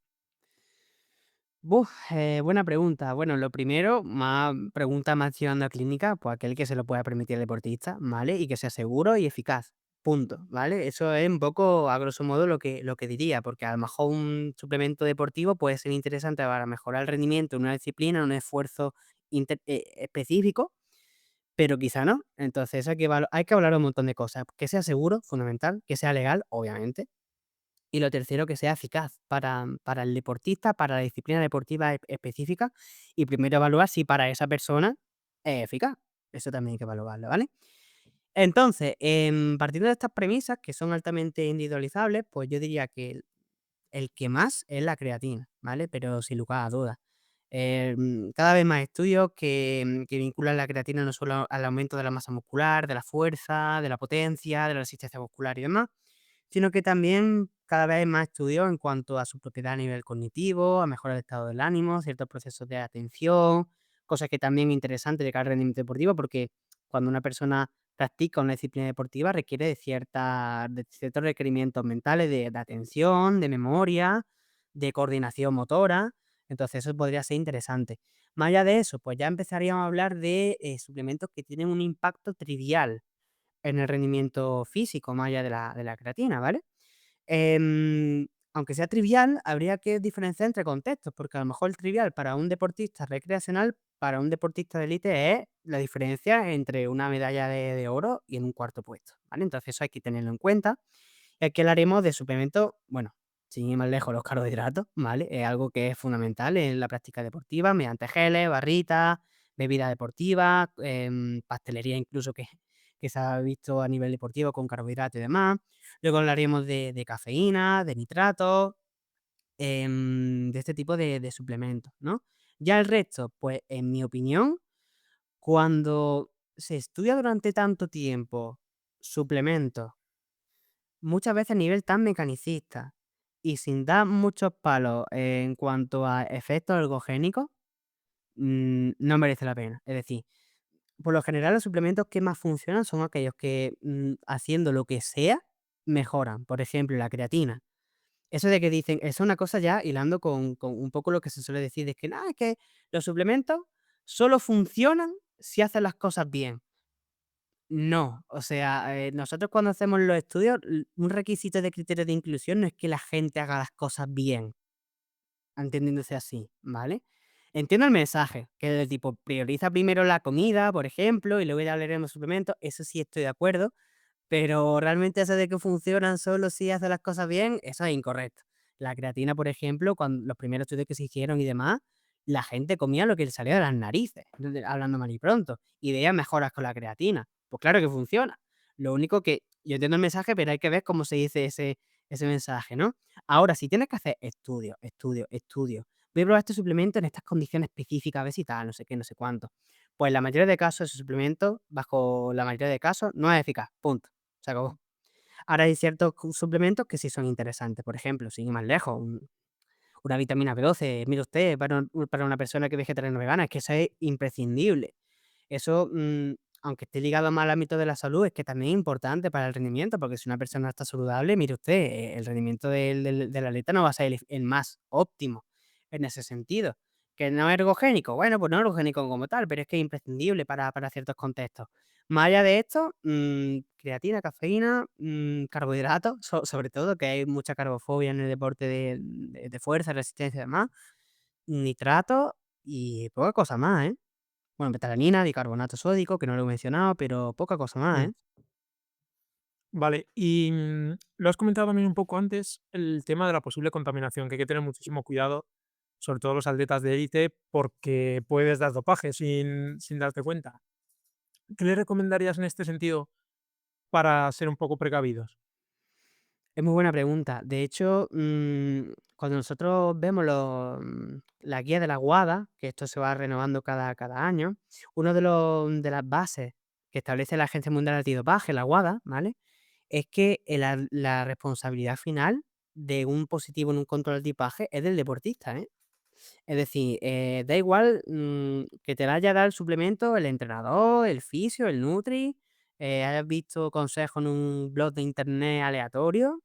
Buena pregunta. Bueno, lo primero, más pregunta más tirando a clínica, pues aquel que se lo pueda permitir el deportista, ¿vale? Y que sea seguro y eficaz. Punto, ¿vale? Eso es un poco, a grosso modo, lo que diría, porque a lo mejor un suplemento deportivo puede ser interesante para mejorar el rendimiento en una disciplina, en un esfuerzo específico, pero quizá no. Entonces hay que hablar un montón de cosas. Que sea seguro, fundamental, que sea legal, obviamente, y lo tercero, que sea eficaz para el deportista, para la disciplina deportiva específica, y primero evaluar si para esa persona es eficaz. Eso también hay que evaluarlo, ¿vale? Entonces, partiendo de estas premisas, que son altamente individualizables, pues yo diría que el que más es la creatina, ¿vale? Pero sin lugar a dudas. Cada vez más estudios que vinculan la creatina no solo al aumento de la masa muscular, de la fuerza, de la potencia, de la resistencia muscular y demás, sino que también cada vez hay más estudios en cuanto a su propiedad a nivel cognitivo, a mejorar el estado del ánimo, ciertos procesos de atención, cosas que también es interesante de cara al rendimiento deportivo, porque cuando una persona practica una disciplina deportiva requiere de ciertos requerimientos mentales de atención, de memoria, de coordinación motora, entonces eso podría ser interesante. Más allá de eso, pues ya empezaríamos a hablar de suplementos que tienen un impacto trivial en el rendimiento físico, más allá de la creatina, ¿vale? aunque sea trivial, habría que diferenciar entre contextos, porque a lo mejor el trivial para un deportista recreacional, para un deportista de élite es la diferencia entre una medalla de oro y en un cuarto puesto, ¿vale? Entonces eso hay que tenerlo en cuenta. Y aquí hablaremos de suplementos, bueno, sin ir más lejos, los carbohidratos, ¿vale? Es algo que es fundamental en la práctica deportiva, mediante geles, barritas, bebidas deportivas, pastelería incluso que se ha visto a nivel deportivo con carbohidratos y demás. Luego hablaremos de cafeína, de nitratos, de este tipo de suplementos, ¿no? Ya el resto, pues en mi opinión, cuando se estudia durante tanto tiempo suplementos, muchas veces a nivel tan mecanicista y sin dar muchos palos en cuanto a efectos ergogénicos, no merece la pena. Es decir, por lo general los suplementos que más funcionan son aquellos que, haciendo lo que sea, mejoran. Por ejemplo, la creatina. Eso de que dicen es una cosa ya hilando con un poco lo que se suele decir, es que: "No, es que los suplementos solo funcionan si haces las cosas bien". No, o sea, nosotros cuando hacemos los estudios, un requisito de criterio de inclusión no es que la gente haga las cosas bien, entendiéndose así, ¿vale? Entiendo el mensaje, que es del tipo, prioriza primero la comida, por ejemplo, y luego ya hablaremos de suplementos, eso sí estoy de acuerdo, pero realmente eso de que funcionan solo si haces las cosas bien, eso es incorrecto. La creatina, por ejemplo, cuando los primeros estudios que se hicieron y demás, la gente comía lo que le salía de las narices, hablando mal y pronto, y veía mejoras con la creatina. Pues claro que funciona. Lo único que yo entiendo el mensaje, pero hay que ver cómo se dice ese mensaje, ¿no? Ahora, si tienes que hacer estudio, estudio, estudio, voy a probar este suplemento en estas condiciones específicas, a ver si tal, no sé qué, no sé cuánto. Pues en la mayoría de casos, ese suplemento, bajo la mayoría de casos, no es eficaz. Punto. Se acabó. Ahora hay ciertos suplementos que sí son interesantes. Por ejemplo, sin ir más lejos, una vitamina B12, mire usted, para una persona que es vegetariana o vegana, es que eso es imprescindible. Eso, aunque esté ligado más al ámbito de la salud, es que también es importante para el rendimiento, porque si una persona está saludable, mire usted, el rendimiento del atleta no va a ser el más óptimo en ese sentido. ¿Que no es ergogénico? Bueno, pues no es ergogénico como tal, pero es que es imprescindible para ciertos contextos. Más allá de esto, creatina, cafeína, carbohidratos, sobre todo, que hay mucha carbofobia en el deporte de fuerza, resistencia y demás, nitratos y poca cosa más, ¿eh? Bueno, betalanina, bicarbonato sódico, que no lo he mencionado, pero poca cosa más, Mm. ¿eh? Vale, y, lo has comentado también un poco antes, el tema de la posible contaminación, que hay que tener muchísimo cuidado, sobre todo los atletas de élite, porque puedes dar dopaje sin darte cuenta. ¿Qué le recomendarías en este sentido para ser un poco precavidos? Es muy buena pregunta. De hecho, cuando nosotros vemos la guía de la WADA, que esto se va renovando cada año, uno de las bases que establece la Agencia Mundial Antidopaje, la WADA, ¿vale? Es que la responsabilidad final de un positivo en un control de dopaje es del deportista, ¿eh? Es decir, da igual, que te vaya a dar el suplemento el entrenador, el fisio, el nutri, hayas visto consejos en un blog de internet aleatorio,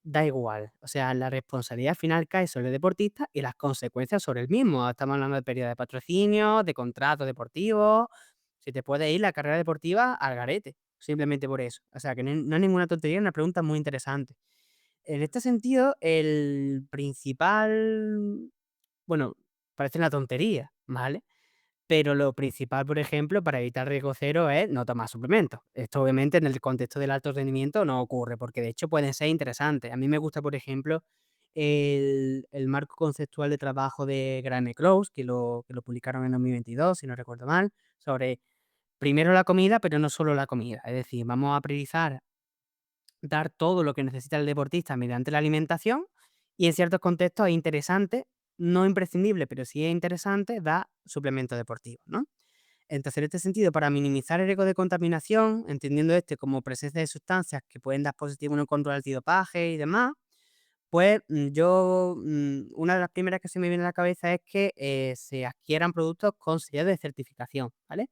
da igual. O sea, la responsabilidad final cae sobre el deportista y las consecuencias sobre el mismo. Estamos hablando de pérdida de patrocinio, de contratos deportivos. Se te puede ir la carrera deportiva al garete, simplemente por eso. O sea, que no es ninguna tontería, es una pregunta muy interesante. En este sentido, el principal, bueno, parece una tontería, ¿vale? Pero lo principal, por ejemplo, para evitar riesgo cero es no tomar suplementos. Esto obviamente en el contexto del alto rendimiento no ocurre, porque de hecho pueden ser interesantes. A mí me gusta, por ejemplo, el marco conceptual de trabajo de Grane Close, que lo publicaron en 2022, si no recuerdo mal, sobre primero la comida, pero no solo la comida. Es decir, vamos a priorizar dar todo lo que necesita el deportista mediante la alimentación y en ciertos contextos es interesante, no imprescindible, pero sí es interesante dar suplementos deportivos, ¿no? Entonces, en este sentido, para minimizar el riesgo de contaminación, entendiendo este como presencia de sustancias que pueden dar positivo en un control antidopaje y demás, pues una de las primeras que se me viene a la cabeza es que se adquieran productos con sello de certificación, ¿vale?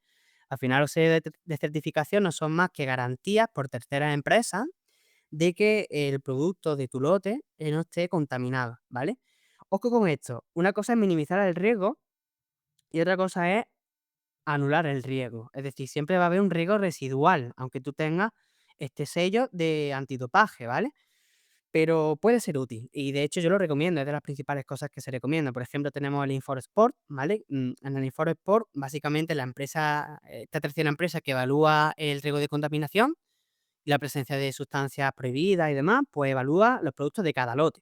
Al final, los sellos de certificación no son más que garantías por terceras empresas de que el producto de tu lote, no esté contaminado, ¿vale? Ojo con esto, una cosa es minimizar el riesgo y otra cosa es anular el riesgo. Es decir, siempre va a haber un riesgo residual, aunque tú tengas este sello de antidopaje, ¿vale? pero puede ser útil. Y de hecho yo lo recomiendo, es de las principales cosas que se recomienda. Por ejemplo, tenemos el InfoSport, ¿vale? En el InfoSport, básicamente la empresa, esta tercera empresa que evalúa el riesgo de contaminación y la presencia de sustancias prohibidas y demás, pues evalúa los productos de cada lote,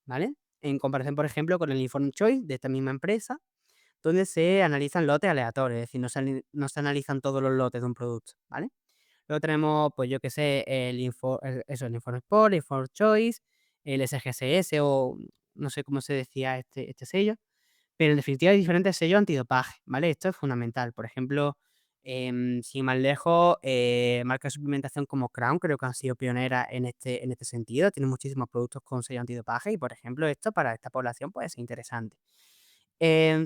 ¿vale? En comparación, por ejemplo, con el Inform Choice de esta misma empresa, donde se analizan lotes aleatorios, es decir, no se analizan todos los lotes de un producto, ¿vale? Luego tenemos, pues yo qué sé, el Informe Sport, el Informe Choice, el SGSS o no sé cómo se decía este sello, pero en definitiva hay diferentes sellos antidopaje, ¿vale? Esto es fundamental. Por ejemplo, sin ir más lejos, marcas de suplementación como Crown creo que han sido pioneras en este sentido. Tienen muchísimos productos con sello antidopaje y, por ejemplo, esto para esta población puede ser interesante.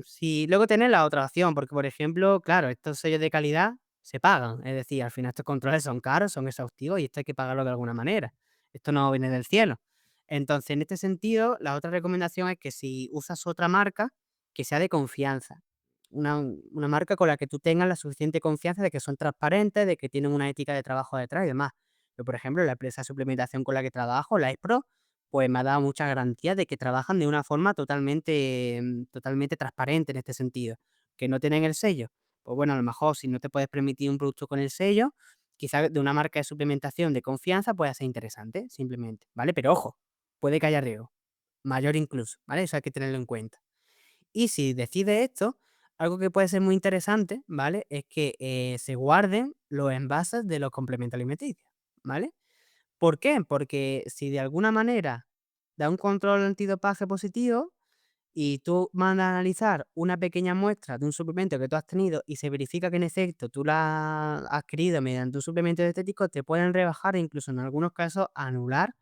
Si luego tienes la otra opción, porque, por ejemplo, claro, estos sellos de calidad se pagan, es decir, al final estos controles son caros, son exhaustivos y esto hay que pagarlo de alguna manera. Esto no viene del cielo. Entonces, en este sentido, la otra recomendación es que si usas otra marca, que sea de confianza. Una marca con la que tú tengas la suficiente confianza de que son transparentes, de que tienen una ética de trabajo detrás y demás. Yo, por ejemplo, la empresa de suplementación con la que trabajo, la iPro, pues me ha dado muchas garantías de que trabajan de una forma totalmente, totalmente transparente en este sentido. Que no tienen el sello. Pues bueno, a lo mejor si no te puedes permitir un producto con el sello, quizás de una marca de suplementación de confianza pueda ser interesante, simplemente, ¿vale? Pero ojo, puede que haya riesgo, mayor incluso, ¿vale? Eso hay que tenerlo en cuenta. Y si decides esto, algo que puede ser muy interesante, ¿vale? Es que se guarden los envases de los complementos alimenticios, ¿vale? ¿Por qué? Porque si de alguna manera da un control antidopaje positivo y tú mandas a analizar una pequeña muestra de un suplemento que tú has tenido y se verifica que en efecto tú la has adquirido mediante un suplemento dietético, te pueden rebajar e incluso en algunos casos anular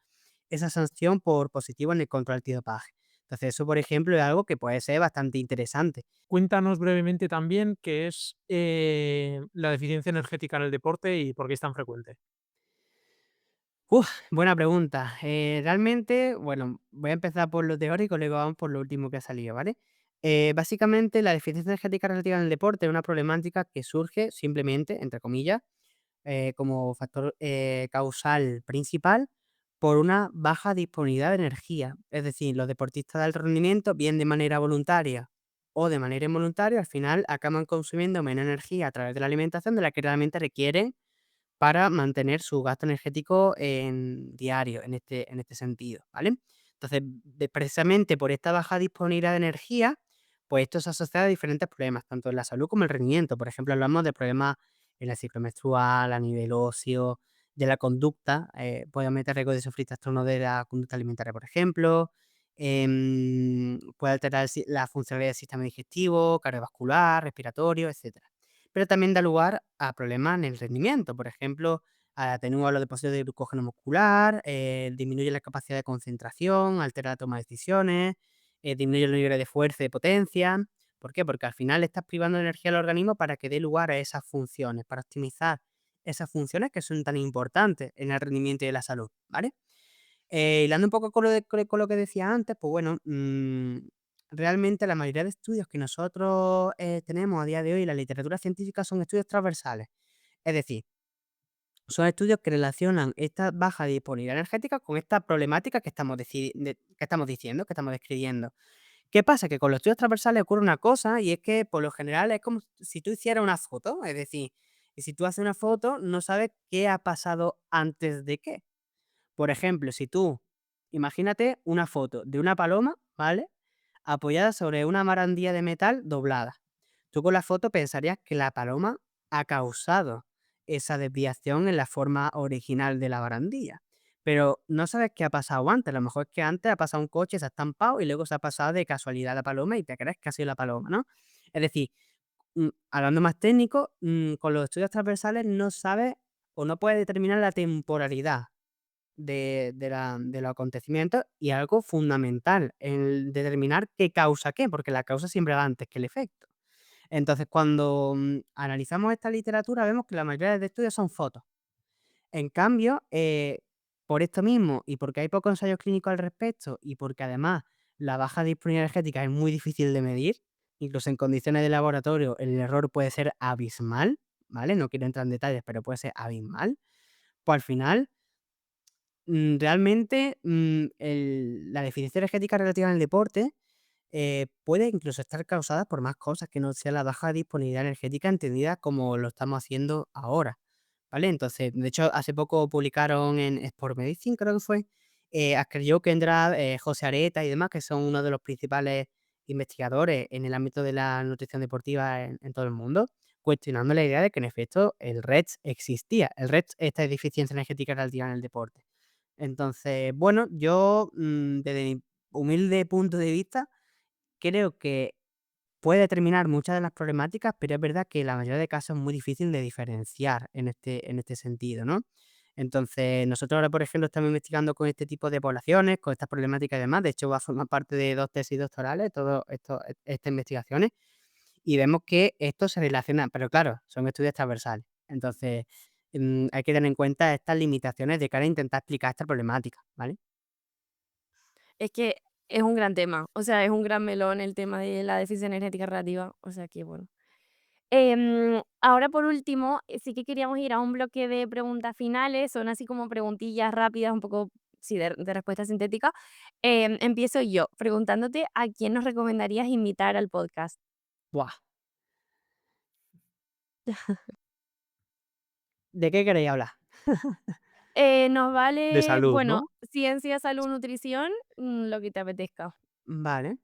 esa sanción por positivo en el control antidopaje. Entonces, eso, por ejemplo, es algo que puede ser bastante interesante. Cuéntanos brevemente también qué es, la deficiencia energética en el deporte y por qué es tan frecuente. Buena pregunta. Realmente, bueno, voy a empezar por lo teórico, luego vamos por lo último que ha salido, ¿vale? Básicamente, la deficiencia energética relativa en el deporte es una problemática que surge simplemente, entre comillas, como factor causal principal por una baja disponibilidad de energía. Es decir, los deportistas de alto rendimiento, bien de manera voluntaria o de manera involuntaria, al final acaban consumiendo menos energía a través de la alimentación de la que realmente requieren para mantener su gasto energético en diario, en este sentido, ¿vale? Entonces, precisamente por esta baja disponibilidad de energía, pues esto se asocia a diferentes problemas, tanto en la salud como en el rendimiento. Por ejemplo, hablamos de problemas en el ciclo menstrual, a nivel óseo, de la conducta, puede meter riesgo de sufrir trastornos de la conducta alimentaria, por ejemplo, puede alterar la funcionalidad del sistema digestivo, cardiovascular, respiratorio, etcétera, pero también da lugar a problemas en el rendimiento. Por ejemplo, atenúa los depósitos de glucógeno muscular, disminuye la capacidad de concentración, altera la toma de decisiones, disminuye el nivel de fuerza y de potencia. ¿Por qué? Porque al final estás privando de energía al organismo para que dé lugar a esas funciones, para optimizar esas funciones que son tan importantes en el rendimiento y en la salud, ¿vale? Hilando un poco con con lo que decía antes, pues bueno, realmente la mayoría de estudios que nosotros tenemos a día de hoy en la literatura científica son estudios transversales. Es decir, son estudios que relacionan esta baja disponibilidad energética con esta problemática que que estamos diciendo, que estamos describiendo. ¿Qué pasa? Que con los estudios transversales ocurre una cosa y es que por lo general es como si tú hicieras una foto, es decir, y si tú haces una foto no sabes qué ha pasado antes de qué. Por ejemplo, si tú, imagínate una foto de una paloma, ¿vale? Apoyada sobre una barandilla de metal doblada. Tú con la foto pensarías que la paloma ha causado esa desviación en la forma original de la barandilla. Pero no sabes qué ha pasado antes. A lo mejor es que antes ha pasado un coche, se ha estampado y luego se ha pasado de casualidad la paloma y te crees que ha sido la paloma, ¿no? Es decir, hablando más técnico, con los estudios transversales no sabes o no puedes determinar la temporalidad de los acontecimientos y algo fundamental, el determinar qué causa qué, porque la causa siempre va antes que el efecto. Entonces, cuando analizamos esta literatura, vemos que la mayoría de estudios son fotos. En cambio, por esto mismo y porque hay pocos ensayos clínicos al respecto y porque además la baja disponibilidad energética es muy difícil de medir, incluso en condiciones de laboratorio el error puede ser abismal, ¿vale? No quiero entrar en detalles, pero puede ser abismal. Pues al final Realmente, la deficiencia energética relativa en el deporte, puede incluso estar causada por más cosas que no sea la baja disponibilidad energética entendida como lo estamos haciendo ahora, ¿vale? Entonces, de hecho, hace poco publicaron en Sport Medicine, creo que fue, Asker Jokendra, José Areta y demás, que son uno de los principales investigadores en el ámbito de la nutrición deportiva en todo el mundo, cuestionando la idea de que en efecto el REDS existía. El REDS, esta deficiencia energética relativa en el deporte. Entonces, bueno, yo, desde mi humilde punto de vista, creo que puede determinar muchas de las problemáticas, pero es verdad que la mayoría de casos es muy difícil de diferenciar en este sentido, ¿no? Entonces, nosotros ahora, por ejemplo, estamos investigando con este tipo de poblaciones, con estas problemáticas y demás. De hecho, va a formar parte de 2 tesis doctorales, todo esto estas investigaciones, y vemos que esto se relaciona, pero claro, son estudios transversales. Entonces, hay que tener en cuenta estas limitaciones de cara a intentar explicar esta problemática, ¿vale? Es que es un gran tema, o sea, es un gran melón el tema de la deficiencia energética relativa, o sea que bueno. Ahora por último, sí que queríamos ir a un bloque de preguntas finales, son así como preguntillas rápidas, un poco, sí, de respuesta sintética. Empiezo yo preguntándote a quién nos recomendarías invitar al podcast. Buah, ¿de qué queréis hablar? Nos De vale, salud, bueno, ¿no? ciencia, salud, nutrición, lo que te apetezca. Vale.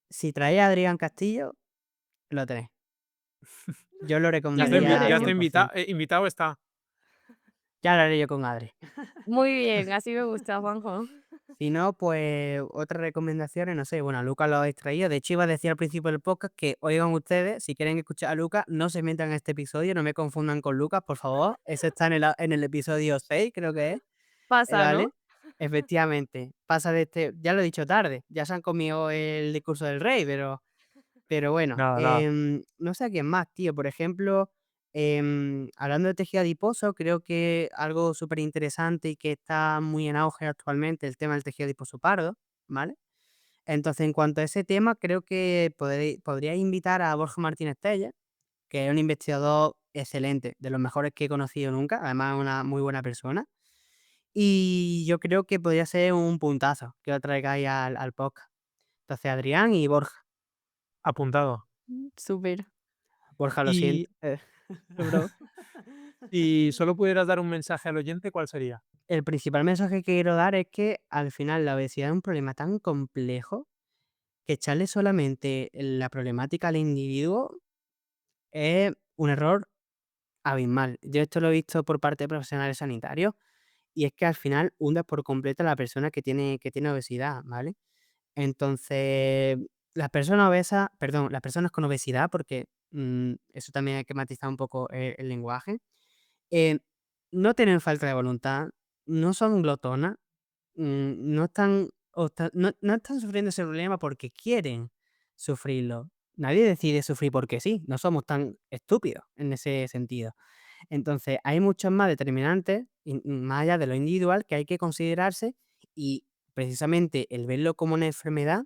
Si traéis a Adrián Castillo, lo tenéis. Yo lo recomendaría Ya está 100%. invitado está. Ya lo haré yo con Adri. Muy bien, así me gusta, Juanjo. Si no, pues otras recomendaciones, no sé, bueno, a Lucas lo habéis traído. De hecho, iba a decir al principio del podcast que oigan ustedes, si quieren escuchar a Lucas, no se metan en este episodio, no me confundan con Lucas, por favor. Ese está en el episodio 6 creo que es. Pasa, ¿no? ¿Vale? Efectivamente, pasa de este, ya lo he dicho tarde, ya se han comido el discurso del rey, pero bueno, Nada, nada. no sé a quién más, tío. Por ejemplo, hablando de tejido adiposo, creo que algo súper interesante y que está muy en auge actualmente, el tema del tejido adiposo pardo, ¿vale? Entonces, en cuanto a ese tema, creo que podría invitar a Borja Martínez Telles, que es un investigador excelente, de los mejores que he conocido nunca, además una muy buena persona. Y yo creo que podría ser un puntazo que lo traigáis al podcast. Entonces, Adrián y Borja. Apuntado. Súper. Borja, lo Y siento, bro. si solo pudieras dar un mensaje al oyente, ¿cuál sería? El principal mensaje que quiero dar es que al final la obesidad es un problema tan complejo que echarle solamente la problemática al individuo es un error abismal. Yo esto lo he visto por parte de profesionales sanitarios y es que al final hunde por completo a la persona que tiene obesidad, ¿vale? Entonces, las personas obesas, perdón, las personas con obesidad, porque eso también hay que matizar un poco el lenguaje, eh, no tienen falta de voluntad, no son glotonas, no están no están sufriendo ese problema porque quieren sufrirlo. Nadie decide sufrir porque sí, no somos tan estúpidos en ese sentido. Entonces, hay muchos más determinantes, más allá de lo individual, que hay que considerarse y precisamente el verlo como una enfermedad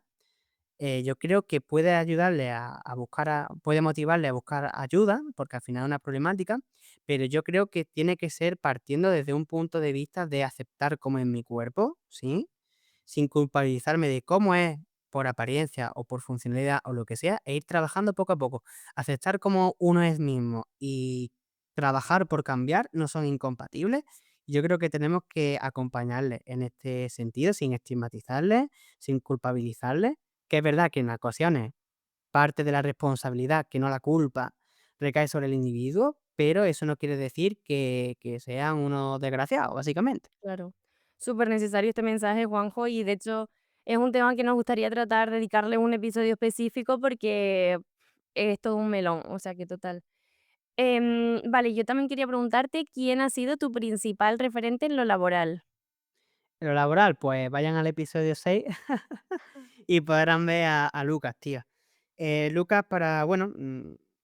yo creo que puede ayudarle a buscar puede motivarle a buscar ayuda, porque al final es una problemática, pero yo creo que tiene que ser partiendo desde un punto de vista de aceptar cómo es mi cuerpo, ¿sí? Sin culpabilizarme de cómo es por apariencia o por funcionalidad o lo que sea, e ir trabajando poco a poco. Aceptar cómo uno es mismo y trabajar por cambiar no son incompatibles. Yo creo que tenemos que acompañarle en este sentido, sin estigmatizarle, sin culpabilizarle, que es verdad que en ocasiones parte de la responsabilidad, que no la culpa, recae sobre el individuo, pero eso no quiere decir que sean unos desgraciados, básicamente. Claro. Súper necesario este mensaje, Juanjo, y de hecho es un tema que nos gustaría tratar, dedicarle un episodio específico porque es todo un melón, o sea que total. Vale, yo también quería preguntarte quién ha sido tu principal referente en lo laboral. En lo laboral, pues vayan al episodio 6 y podrán ver a Lucas, tío. Lucas para, bueno,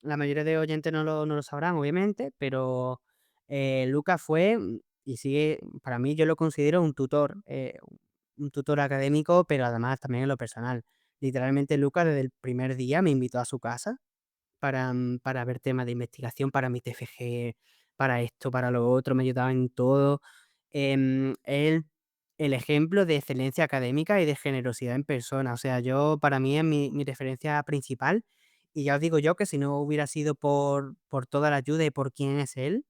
la mayoría de oyentes no lo sabrán, obviamente, pero Lucas fue y sigue, para mí yo lo considero un tutor académico, pero además también en lo personal. Literalmente Lucas desde el primer día me invitó a su casa para ver temas de investigación, para mi TFG, para esto, para lo otro, me ayudaba en todo. es el ejemplo de excelencia académica y de generosidad en persona. O sea, yo para mí es mi referencia principal y ya os digo yo que si no hubiera sido por toda la ayuda y por quién es él,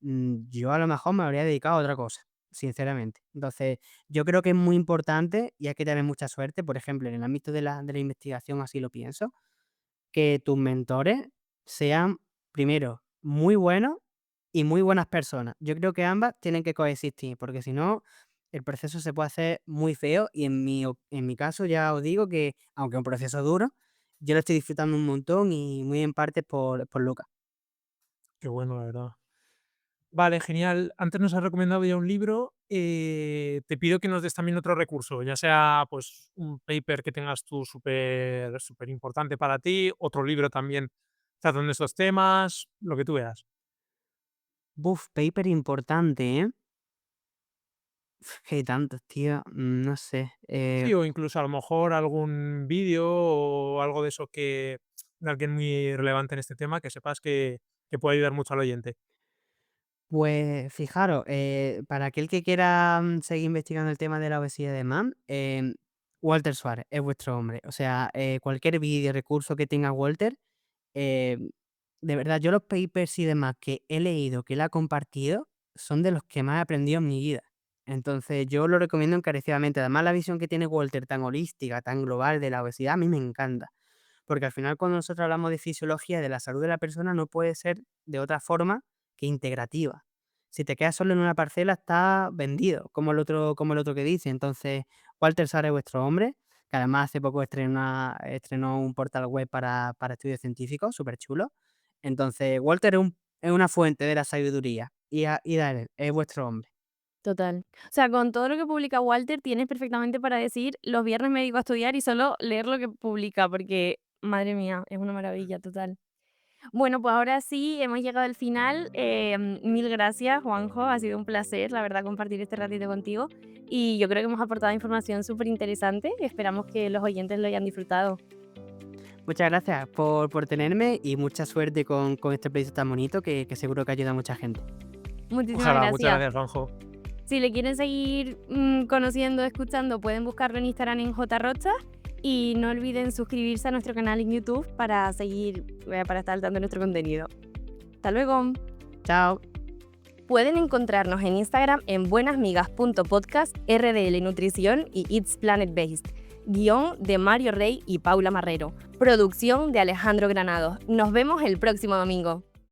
yo a lo mejor me habría dedicado a otra cosa, sinceramente. Entonces, yo creo que es muy importante y hay que tener mucha suerte, por ejemplo, en el ámbito de la investigación, así lo pienso, que tus mentores sean, primero, muy buenos y muy buenas personas. Yo creo que ambas tienen que coexistir, porque si no, el proceso se puede hacer muy feo y en mi caso ya os digo que, aunque es un proceso duro, yo lo estoy disfrutando un montón y muy en parte por Lucas. Qué bueno, la verdad. Vale, genial. Antes nos has recomendado ya un libro. Te pido que nos des también otro recurso, ya sea pues un paper que tengas tú súper súper importante para ti, otro libro también tratando estos temas, lo que tú veas. Buf, paper importante, ¿eh? Que hay tantos, tío, no sé. Sí, o incluso a lo mejor algún vídeo o algo de eso que de alguien muy relevante en este tema, que sepas que puede ayudar mucho al oyente. Pues fijaros, para aquel que quiera seguir investigando el tema de la obesidad de MAM, Walter Suárez es vuestro hombre. O sea, cualquier vídeo, recurso que tenga Walter, eh, de verdad, yo los papers y demás que he leído, que él ha compartido, son de los que más he aprendido en mi vida. Entonces, yo lo recomiendo encarecidamente. Además, la visión que tiene Walter tan holística, tan global de la obesidad, a mí me encanta. Porque al final, cuando nosotros hablamos de fisiología, de la salud de la persona, no puede ser de otra forma que integrativa. Si te quedas solo en una parcela, estás vendido, como el otro que dice. Entonces, Walter Sara es vuestro hombre, que además hace poco estrenó un portal web para estudios científicos, súper chulo. Entonces, Walter es una fuente de la sabiduría y Daniel es vuestro hombre. Total. O sea, con todo lo que publica Walter, tienes perfectamente para decir, los viernes me dedico a estudiar y solo leer lo que publica, porque, madre mía, es una maravilla, total. Bueno, pues ahora sí, hemos llegado al final. Mil gracias, Juanjo. Ha sido un placer, la verdad, compartir este ratito contigo. Y yo creo que hemos aportado información súper interesante. Esperamos que los oyentes lo hayan disfrutado. Muchas gracias por tenerme y mucha suerte con este proyecto tan bonito que seguro que ayuda a mucha gente. Muchísimas Ojalá, muchas gracias. gracias, Juanjo. Si le quieren seguir conociendo, escuchando, pueden buscarlo en Instagram en jrocha. Y no olviden suscribirse a nuestro canal en YouTube para para estar al tanto de nuestro contenido. Hasta luego. Chao. Pueden encontrarnos en Instagram en buenasmigas.podcast, RDL Nutrición y It's Planet Based. Guión de Mario Rey y Paula Marrero. Producción de Alejandro Granados. Nos vemos el próximo domingo.